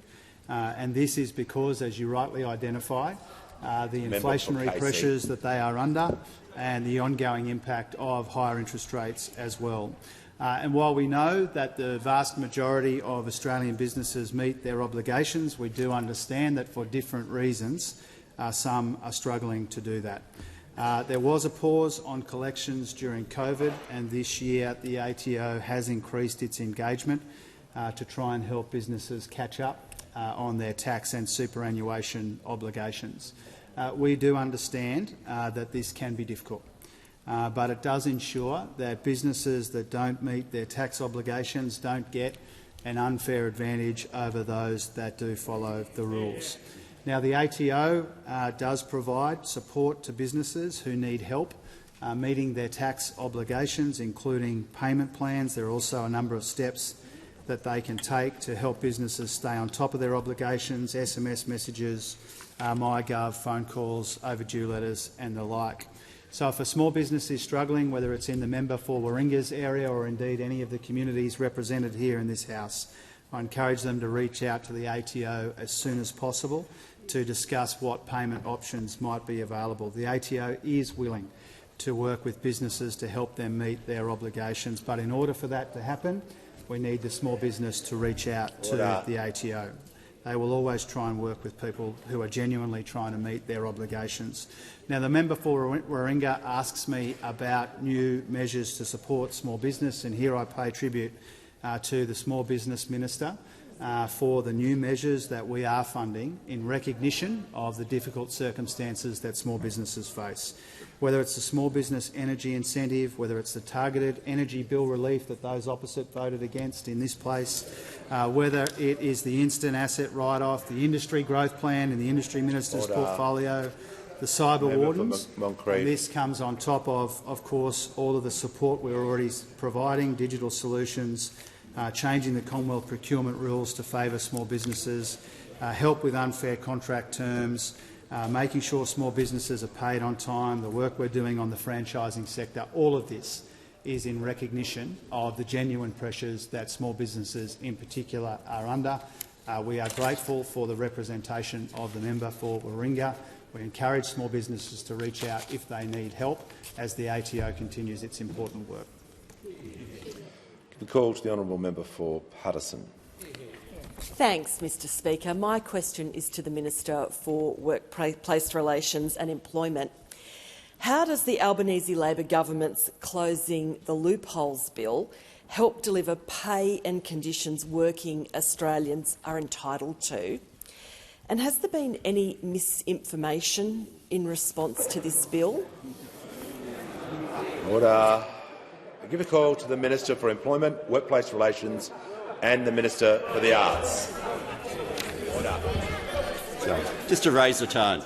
And this is because, as you rightly identify, the inflationary pressures that they are under and the ongoing impact of higher interest rates as well. And while we know that the vast majority of Australian businesses meet their obligations, we do understand that for different reasons some are struggling to do that. There was a pause on collections during COVID, and this year the ATO has increased its engagement to try and help businesses catch up on their tax and superannuation obligations. We do understand that this can be difficult, but it does ensure that businesses that don't meet their tax obligations don't get an unfair advantage over those that do follow the rules. Now, the ATO does provide support to businesses who need help meeting their tax obligations, including payment plans. There are also a number of steps that they can take to help businesses stay on top of their obligations: SMS messages, MyGov, phone calls, overdue letters and the like. So if a small business is struggling, whether it's in the member for Warringah's area or indeed any of the communities represented here in this House, I encourage them to reach out to the ATO as soon as possible to discuss what payment options might be available. The ATO is willing to work with businesses to help them meet their obligations, but in order for that to happen, we need the small business to reach out to the ATO. They will always try and work with people who are genuinely trying to meet their obligations. Now, the member for Warringah asks me about new measures to support small business, and here I pay tribute to the Small Business Minister for the new measures that we are funding in recognition of the difficult circumstances that small businesses face. Whether it's the Small Business Energy Incentive, whether it's the targeted energy bill relief that those opposite voted against in this place, whether it is the instant asset write-off, the industry growth plan in the Industry Minister's portfolio, the cyber wardens. And this comes on top of course, all of the support we're already providing, digital solutions, changing the Commonwealth procurement rules to favour small businesses, help with unfair contract terms, making sure small businesses are paid on time, the work we're doing on the franchising sector. All of this is in recognition of the genuine pressures that small businesses in particular are under. We are grateful for the representation of the member for Warringah. We encourage small businesses to reach out if they need help as the ATO continues its important work. The call to the honourable member for Paterson. Thanks, Mr Speaker. My question is to the Minister for Workplace Relations and Employment. How does the Albanese Labor government's Closing the Loopholes bill help deliver pay and conditions working Australians are entitled to? And has there been any misinformation in response to this bill? Order. give a call to the Minister for Employment, Workplace Relations and the Minister for the Arts. Order. Sorry, just to raise the tone.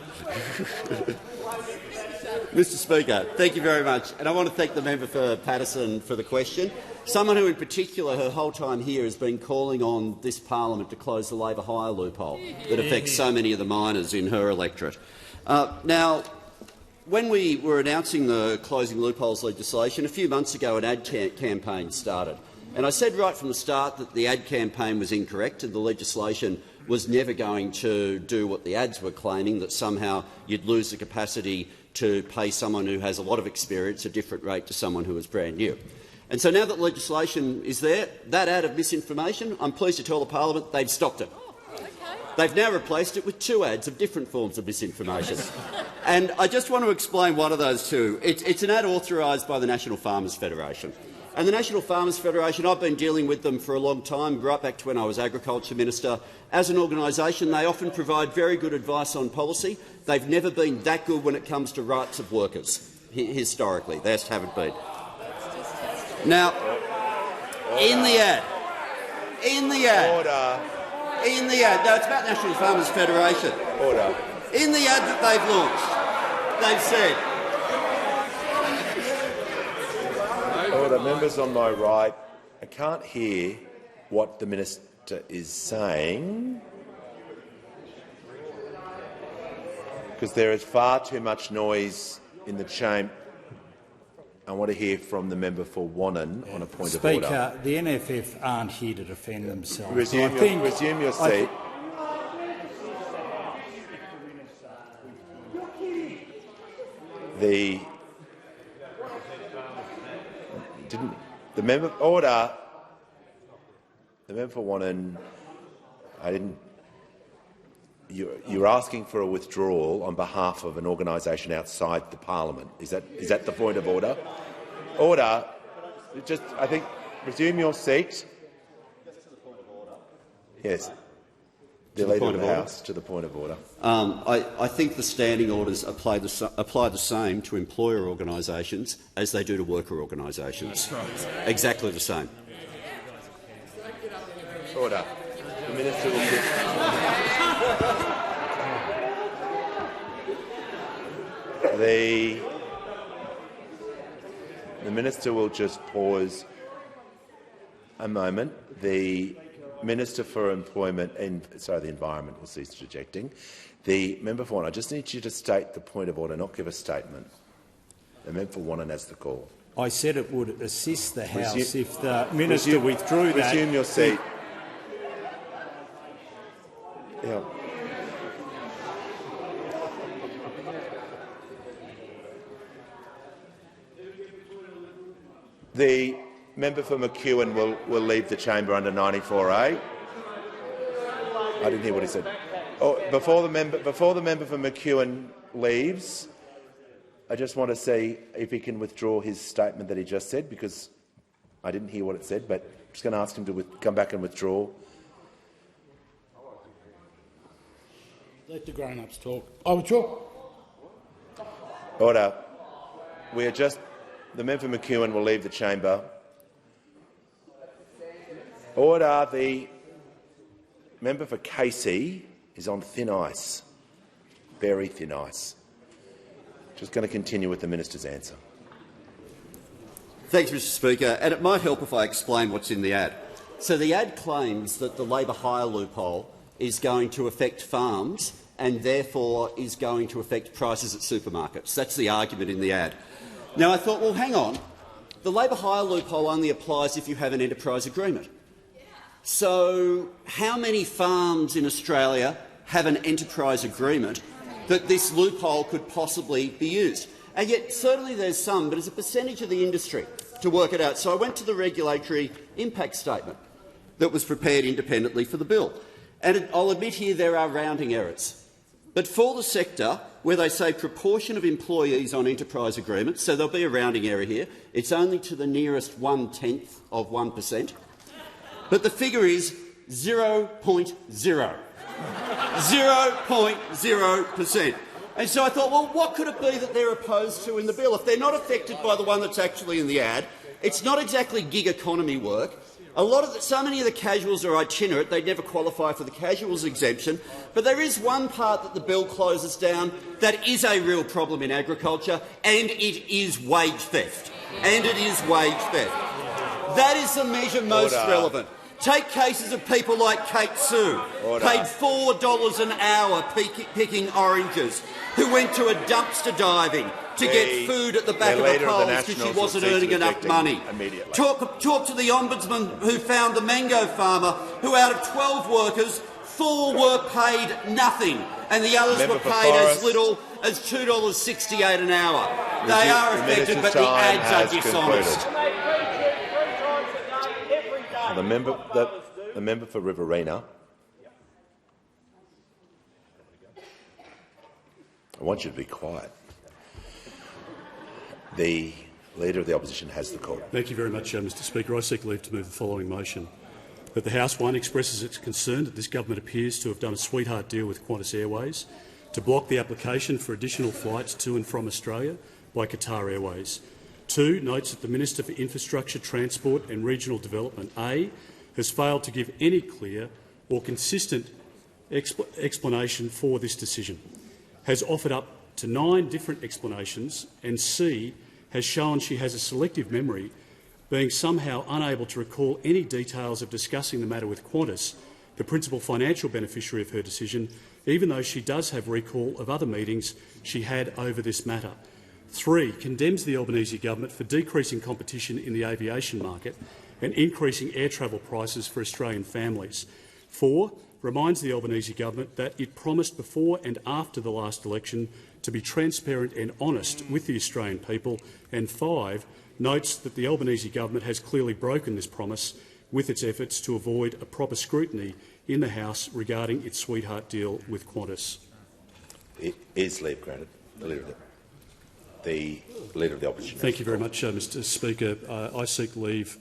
Mr Speaker, thank you very much. And I want to thank the member for Paterson for the question. Someone who in particular her whole time here has been calling on this parliament to close the labour hire loophole that affects so many of the miners in her electorate. Now, when we were announcing the closing loopholes legislation, a few months ago an ad campaign started. And I said right from the start that the ad campaign was incorrect and the legislation was never going to do what the ads were claiming, that somehow you'd lose the capacity to pay someone who has a lot of experience a different rate to someone who is brand new. And so now that legislation is there, that ad of misinformation, I'm pleased to tell the parliament they've stopped it. They've now replaced it with 2 ads of different forms of misinformation. And I just want to explain one of those 2. It's an ad authorised by the National Farmers Federation. And the National Farmers Federation, I've been dealing with them for a long time, right back to when I was Agriculture Minister. As an organisation, they often provide very good advice on policy. They've never been that good when it comes to rights of workers, historically. They just haven't been. Now, in the ad, no, it's about National Farmers Federation. Order. In the ad that they've launched, they've said, Order. Members on my right, I can't hear what the minister is saying because there is far too much noise in the chamber. I want to hear from the member for Wannon on a point of order. Speaker, the NFF aren't here to defend themselves. Resume your seat. The member order. The member for Wannon. You're asking for a withdrawal on behalf of an organisation outside the parliament. Is that the point of order? Order. I think resume your seat. Yes. The Leader of the House to the point of order. I think the standing orders apply the same to employer organisations as they do to worker organisations. Exactly the same. Order. The Minister will The Minister will just pause a moment. The Minister for Employment and the Environment will cease interjecting. The member for Wannon, I just need you to state the point of order, not give a statement. The member for Wannon has the call. I said it would assist the House if the Minister withdrew that. Resume your seat. Yeah. The member for McEwen will leave the chamber under 94A. I didn't hear what he said. Before the member for McEwen leaves, I just want to see if he can withdraw his statement that he just said, because I didn't hear what it said, but I'm just going to ask him to come back and withdraw. Let the grown-ups talk. I withdraw. Order. The member for McEwen will leave the chamber. Order. The member for Casey is on thin ice, very thin ice. Just going to continue with the minister's answer. Thanks, Mr Speaker. And it might help if I explain what's in the ad. So the ad claims that the labour hire loophole is going to affect farms and therefore is going to affect prices at supermarkets. That's the argument in the ad. Now, I thought, well, hang on. The labour hire loophole only applies if you have an enterprise agreement. So how many farms in Australia have an enterprise agreement that this loophole could possibly be used? And yet certainly there's some, but as a percentage of the industry to work it out. So I went to the regulatory impact statement that was prepared independently for the bill. And I'll admit here there are rounding errors. But for the sector, where they say proportion of employees on enterprise agreements, so there'll be a rounding error here, it's only to the nearest 1/10 of 1%. But the figure is 0.0. 0.0%. And so I thought, well, what could it be that they're opposed to in the bill? If they're not affected by the one that's actually in the ad, it's not exactly gig economy work. So many of the casuals are itinerant, they never qualify for the casuals exemption, but there is one part that the bill closes down that is a real problem in agriculture, and it is wage theft. That is the measure most relevant. Take cases of people like Kate Sue, paid $4 an hour picking oranges, who went to a dumpster diving to get food at the back of a Coles because she wasn't earning enough money. Talk to the Ombudsman who found the mango farmer who, out of 12 workers, 4 were paid nothing and the others were paid as little as $2.68 an hour. They are affected, but the ads are dishonest. The member for Riverina. I want you to be quiet. The Leader of the Opposition has the call. Thank you very much, Mr Speaker. I seek leave to move the following motion. That the House, 1, expresses its concern that this government appears to have done a sweetheart deal with Qantas Airways to block the application for additional flights to and from Australia by Qatar Airways. 2, notes that the Minister for Infrastructure, Transport and Regional Development, A, has failed to give any clear or consistent explanation for this decision, has offered up to 9 different explanations, and C, has shown she has a selective memory, being somehow unable to recall any details of discussing the matter with Qantas, the principal financial beneficiary of her decision, even though she does have recall of other meetings she had over this matter. 3, condemns the Albanese government for decreasing competition in the aviation market and increasing air travel prices for Australian families. 4, reminds the Albanese government that it promised before and after the last election to be transparent and honest with the Australian people. And 5, notes that the Albanese government has clearly broken this promise with its efforts to avoid a proper scrutiny in the House regarding its sweetheart deal with Qantas. Is leave granted? The Leader of the Opposition. Thank you very much, Mr Speaker. I seek leave.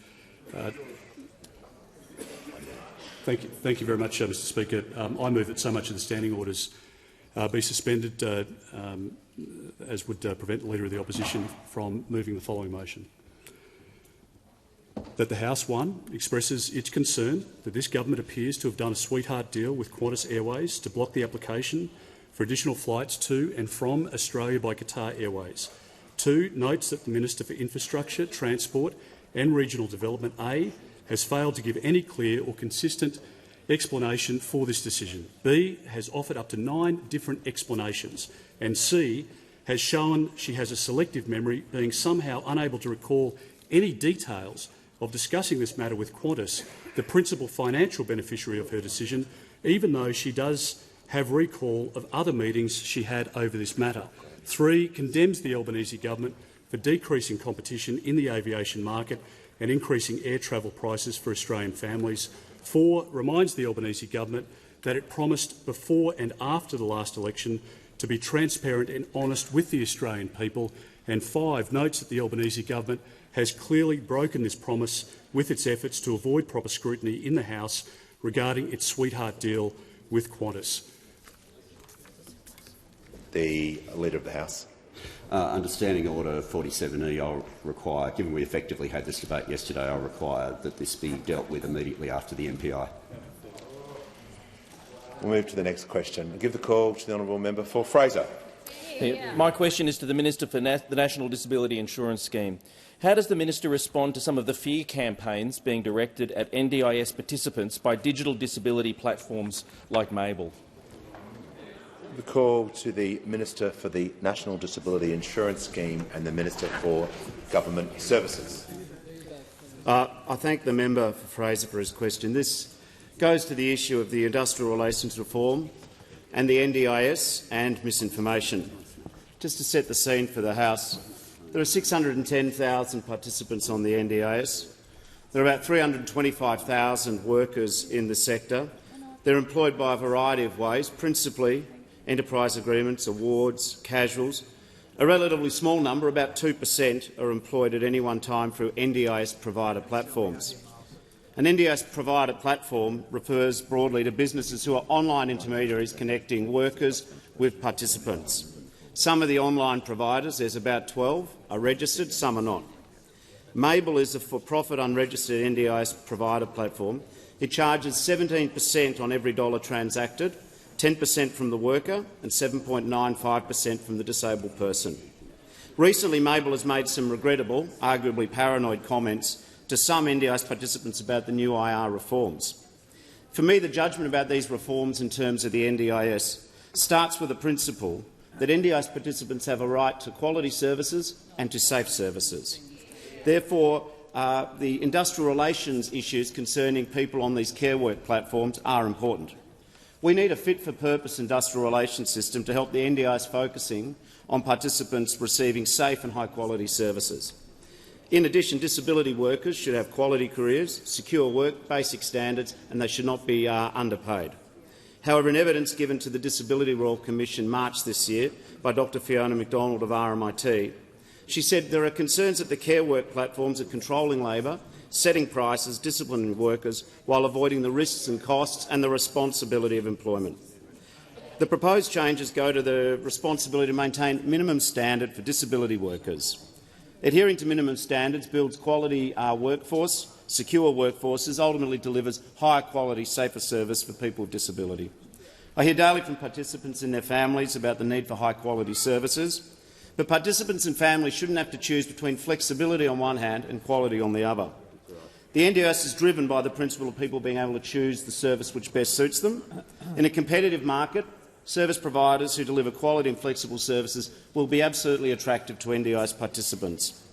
Thank you very much, Mr Speaker. I move that so much of the standing orders be suspended as would prevent the Leader of the Opposition from moving the following motion. That the House, 1, expresses its concern that this government appears to have done a sweetheart deal with Qantas Airways to block the application for additional flights to and from Australia by Qatar Airways. 2, notes that the Minister for Infrastructure, Transport and Regional Development, A, has failed to give any clear or consistent explanation for this decision. B, has offered up to 9 different explanations. And C, has shown she has a selective memory, being somehow unable to recall any details of discussing this matter with Qantas, the principal financial beneficiary of her decision, even though she does have recall of other meetings she had over this matter. 3, condemns the Albanese government for decreasing competition in the aviation market and increasing air travel prices for Australian families. 4, reminds the Albanese government that it promised before and after the last election to be transparent and honest with the Australian people. And 5, notes that the Albanese government has clearly broken this promise with its efforts to avoid proper scrutiny in the House regarding its sweetheart deal with Qantas. The Leader of the House. Under Standing Order 47E, I'll require, given we effectively had this debate yesterday, I'll require that this be dealt with immediately after the MPI. We'll move to the next question. I'll give the call to the honourable member for Fraser. My question is to the Minister for the National Disability Insurance Scheme. How does the minister respond to some of the fear campaigns being directed at NDIS participants by digital disability platforms like Mable? The call to the Minister for the National Disability Insurance Scheme and the Minister for Government Services. I thank the member for Fraser for his question. This goes to the issue of the industrial relations reform and the NDIS and misinformation. Just to set the scene for the House, there are 610,000 participants on the NDIS. There are about 325,000 workers in the sector. They're employed by a variety of ways, principally enterprise agreements, awards, casuals. A relatively small number, about 2%, are employed at any one time through NDIS provider platforms. An NDIS provider platform refers broadly to businesses who are online intermediaries connecting workers with participants. Some of the online providers, there's about 12, are registered, some are not. Mabel is a for-profit unregistered NDIS provider platform. It charges 17% on every dollar transacted, 10% from the worker and 7.95% from the disabled person. Recently, Mabel has made some regrettable, arguably paranoid comments to some NDIS participants about the new IR reforms. For me, the judgment about these reforms in terms of the NDIS starts with the principle that NDIS participants have a right to quality services and to safe services. Therefore, the industrial relations issues concerning people on these care work platforms are important. We need a fit-for-purpose industrial relations system to help the NDIS focusing on participants receiving safe and high-quality services. In addition, disability workers should have quality careers, secure work, basic standards, and they should not be underpaid. However, in evidence given to the Disability Royal Commission March this year by Dr Fiona McDonald of RMIT, she said there are concerns that the care work platforms are controlling labour, setting prices, disciplining workers, while avoiding the risks and costs and the responsibility of employment. The proposed changes go to the responsibility to maintain minimum standard for disability workers. Adhering to minimum standards builds quality workforce, secure workforces, ultimately delivers higher quality, safer service for people with disability. I hear daily from participants and their families about the need for high-quality services, but participants and families shouldn't have to choose between flexibility on one hand and quality on the other. The NDIS is driven by the principle of people being able to choose the service which best suits them. In a competitive market, service providers who deliver quality and flexible services will be absolutely attractive to NDIS participants.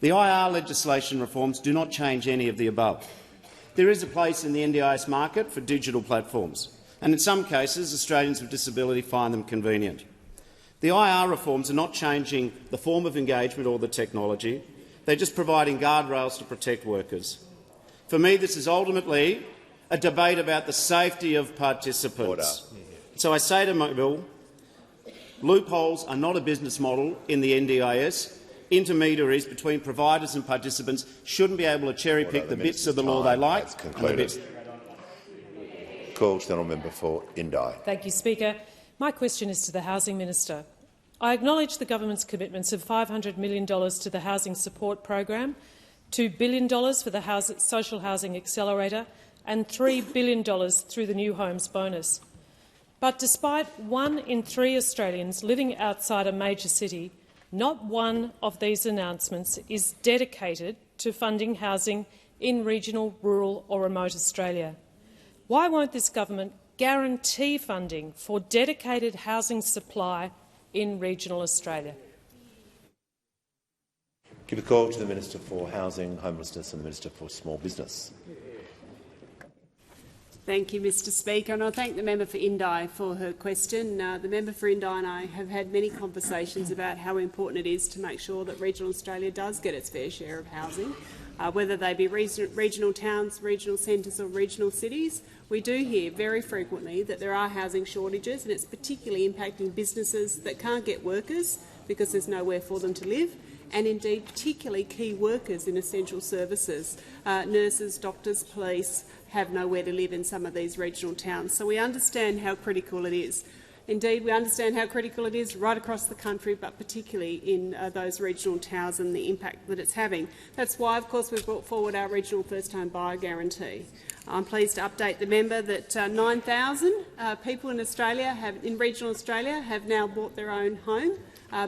The IR legislation reforms do not change any of the above. There is a place in the NDIS market for digital platforms, and in some cases Australians with disability find them convenient. The IR reforms are not changing the form of engagement or the technology. They're just providing guardrails to protect workers. For me, this is ultimately a debate about the safety of participants. So I say to Mabel, loopholes are not a business model in the NDIS. Intermediaries between providers and participants shouldn't be able to cherry-pick the bits of the law they like. Call to the honourable member for Indi. Thank you, Speaker. My question is to the Housing Minister. I acknowledge the government's commitments of $500 million to the Housing Support Program, $2 billion for the Social Housing Accelerator and $3 billion through the New Homes Bonus. But despite 1 in 3 Australians living outside a major city, not one of these announcements is dedicated to funding housing in regional, rural or remote Australia. Why won't this government guarantee funding for dedicated housing supply in regional Australia? Give a call to the Minister for Housing, Homelessness and the Minister for Small Business. Thank you, Mr Speaker, and I thank the member for Indi for her question. The member for Indi and I have had many conversations about how important it is to make sure that regional Australia does get its fair share of housing, whether they be regional towns, regional centres or regional cities. We do hear very frequently that there are housing shortages, and it's particularly impacting businesses that can't get workers because there's nowhere for them to live, and indeed particularly key workers in essential services. Nurses, doctors, police have nowhere to live in some of these regional towns. So we understand how critical it is. Indeed, we understand how critical it is right across the country, but particularly in those regional towns and the impact that it's having. That's why, of course, we've brought forward our regional first-home buyer guarantee. I'm pleased to update the member that 9,000 people in regional Australia have now bought their own home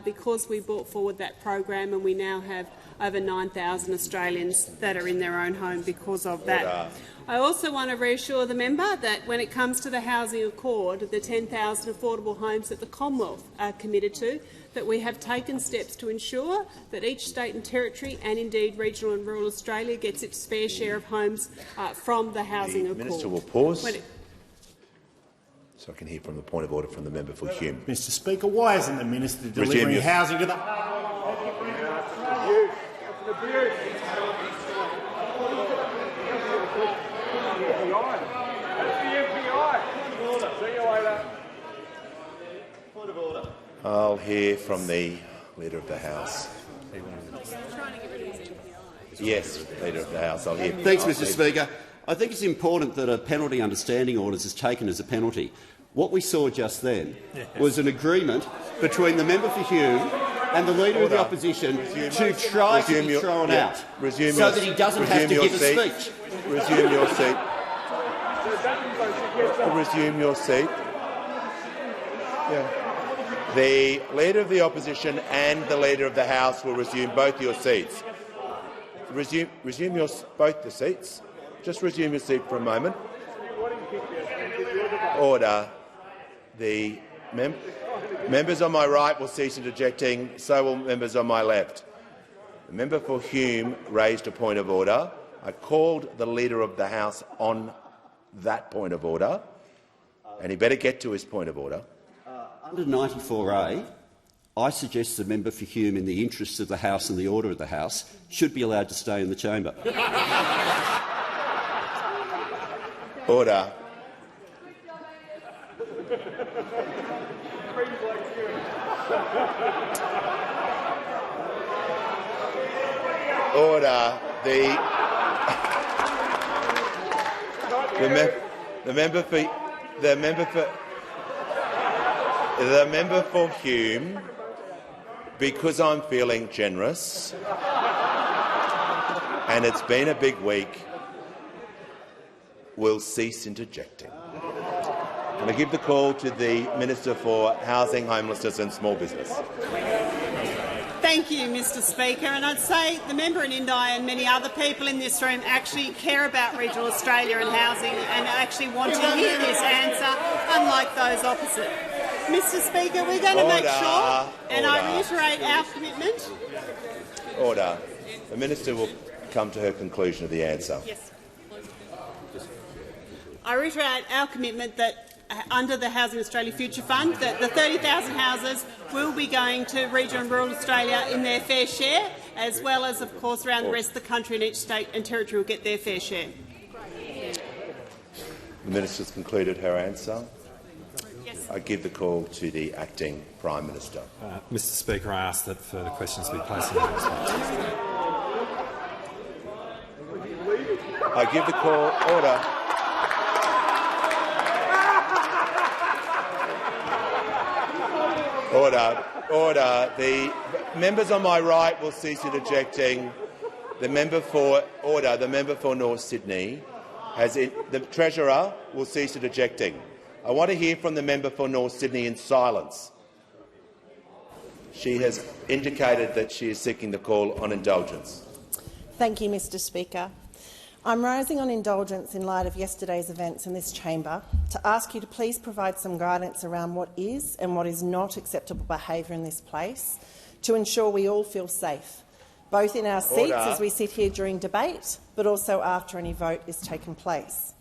because we brought forward that program, and we now have over 9,000 Australians that are in their own home because of that. I also want to reassure the member that when it comes to the Housing Accord, the 10,000 affordable homes that the Commonwealth are committed to, that we have taken steps to ensure that each state and territory and indeed regional and rural Australia gets its fair share of homes from the Housing Accord. The Minister will pause. So I can hear from the point of order from the member for Hume. Mr Speaker, why isn't the Minister delivering housing to the... I'll hear from the Leader of the House. Yes, Leader of the House. I'll hear. Thanks, Mr Speaker. I think it's important that a penalty under standing orders is taken as a penalty. What we saw just then was an agreement between the member for Hume and the Leader of the Opposition to try to be thrown out so that he doesn't have to give a speech. Resume your seat. Resume your seat. The Leader of the Opposition and the Leader of the House will resume both your seats. Resume both the seats. Just resume your seat for a moment. Order. The members on my right will cease interjecting. So will members on my left. The member for Hume raised a point of order. I called the Leader of the House on that point of order, and he better get to his point of order. Under 94A, I suggest the member for Hume, in the interests of the House and the order of the House, should be allowed to stay in the chamber. Order. Order. The member for Hume, because I'm feeling generous, and it's been a big week, will cease interjecting. And I give the call to the Minister for Housing, Homelessness and Small Business. Thank you, Mr Speaker. And I'd say the member in Indi and many other people in this room actually care about regional Australia and housing and actually want to hear this answer, unlike those opposite. Mr Speaker, we're going to make sure, and I reiterate our commitment. Order. The Minister will come to her conclusion of the answer. Yes. I reiterate our commitment that under the Housing Australia Future Fund, that the 30,000 houses will be going to regional and rural Australia in their fair share, as well as, of course, around the rest of the country, and each state and territory will get their fair share. The Minister's concluded her answer. Yes. I give the call to the Acting Prime Minister. Mr Speaker, I ask that further questions be placed in the response. I give the call. Order. Order. The members on my right will cease interjecting. The member for North Sydney the Treasurer will cease interjecting. I want to hear from the member for North Sydney in silence. She has indicated that she is seeking the call on indulgence. Thank you, Mr Speaker. I'm rising on indulgence in light of yesterday's events in this chamber to ask you to please provide some guidance around what is and what is not acceptable behaviour in this place to ensure we all feel safe, both in our seats as we sit here during debate, but also after any vote is taken place.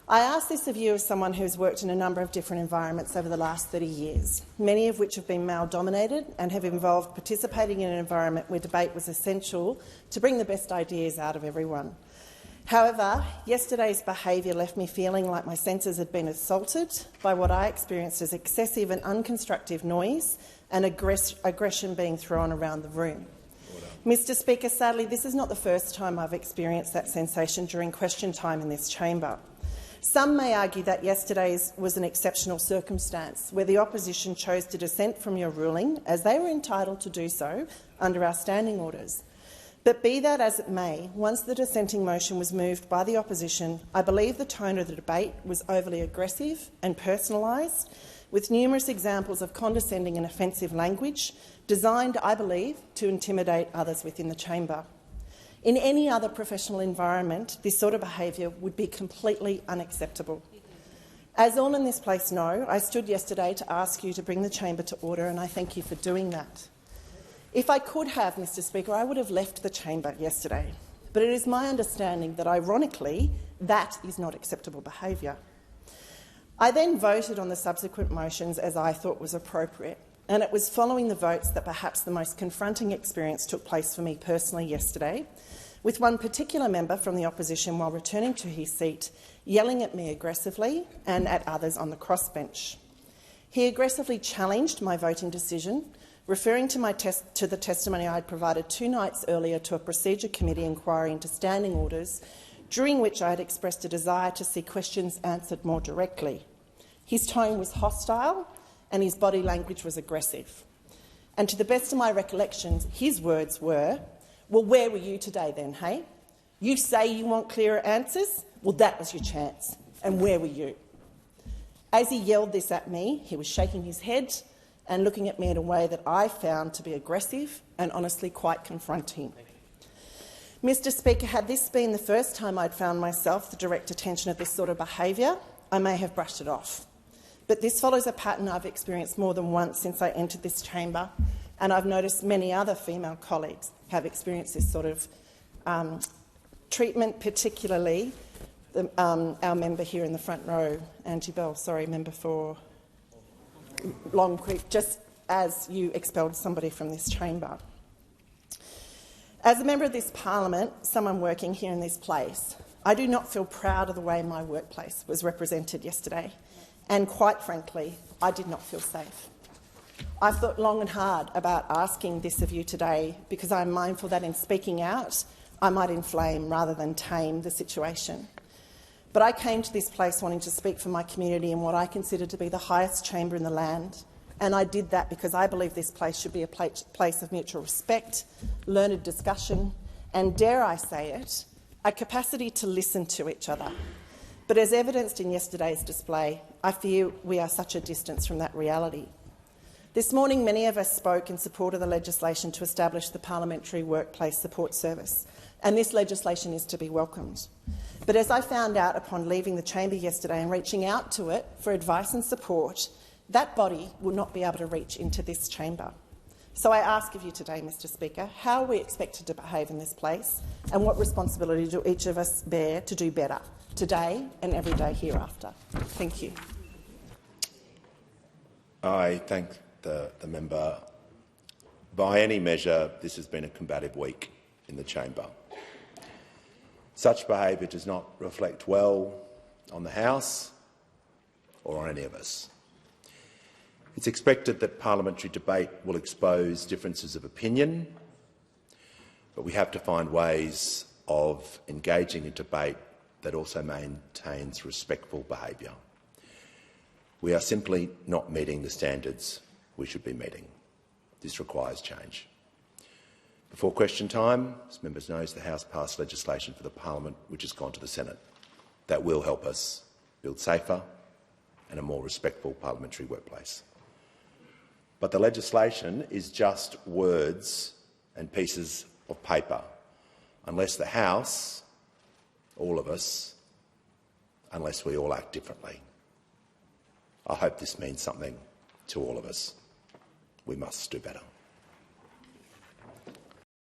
I ask this of you as someone who has worked in a number of different environments over the last 30 years, many of which have been male-dominated and have involved participating in an environment where debate was essential to bring the best ideas out of everyone. However, yesterday's behaviour left me feeling like my senses had been assaulted by what I experienced as excessive and unconstructive noise and aggression being thrown around the room. Mr Speaker, sadly, this is not the first time I've experienced that sensation during question time in this chamber. Some may argue that yesterday's was an exceptional circumstance where the opposition chose to dissent from your ruling, as they were entitled to do so under our standing orders. But be that as it may, once the dissenting motion was moved by the opposition, I believe the tone of the debate was overly aggressive and personalised, with numerous examples of condescending and offensive language designed, I believe, to intimidate others within the chamber. In any other professional environment, this sort of behaviour would be completely unacceptable. As all in this place know, I stood yesterday to ask you to bring the chamber to order, and I thank you for doing that. If I could have, Mr Speaker, I would have left the chamber yesterday, but it is my understanding that, ironically, that is not acceptable behaviour. I then voted on the subsequent motions as I thought was appropriate, and it was following the votes that perhaps the most confronting experience took place for me personally yesterday, with one particular member from the opposition, while returning to his seat, yelling at me aggressively and at others on the crossbench. He aggressively challenged my voting decision, referring to the testimony I had provided 2 nights earlier to a procedure committee inquiry into standing orders, during which I had expressed a desire to see questions answered more directly. His tone was hostile and his body language was aggressive. And to the best of my recollections, his words were, "Well, where were you today then, hey? You say you want clearer answers? Well, that was your chance. And where were you?" As he yelled this at me, he was shaking his head and looking at me in a way that I found to be aggressive and honestly quite confronting. Mr Speaker, had this been the first time I'd found myself the direct attention of this sort of behaviour, I may have brushed it off. But this follows a pattern I've experienced more than once since I entered this chamber, and I've noticed many other female colleagues have experienced this sort of treatment, particularly our member here in the front row, Angie Bell, member for Long Creek, just as you expelled somebody from this chamber. As a member of this parliament, someone working here in this place, I do not feel proud of the way my workplace was represented yesterday, and quite frankly, I did not feel safe. I've thought long and hard about asking this of you today because I'm mindful that in speaking out, I might inflame rather than tame the situation. But I came to this place wanting to speak for my community in what I consider to be the highest chamber in the land, and I did that because I believe this place should be a place of mutual respect, learned discussion and, dare I say it, a capacity to listen to each other. But as evidenced in yesterday's display, I fear we are such a distance from that reality. This morning, many of us spoke in support of the legislation to establish the Parliamentary Workplace Support Service, and this legislation is to be welcomed. But as I found out upon leaving the chamber yesterday and reaching out to it for advice and support, that body will not be able to reach into this chamber. So I ask of you today, Mr Speaker, how are we expected to behave in this place, and what responsibility do each of us bear to do better today and every day hereafter? Thank you. I thank the member. By any measure, this has been a combative week in the chamber. Such behaviour does not reflect well on the House or on any of us. It's expected that parliamentary debate will expose differences of opinion, but we have to find ways of engaging in debate that also maintains respectful behaviour. We are simply not meeting the standards we should be meeting. This requires change. Before question time, as members know, the House passed legislation for the Parliament which has gone to the Senate. That will help us build safer and a more respectful parliamentary workplace. But the legislation is just words and pieces of paper, unless the House, all of us, unless we all act differently. I hope this means something to all of us. We must do better.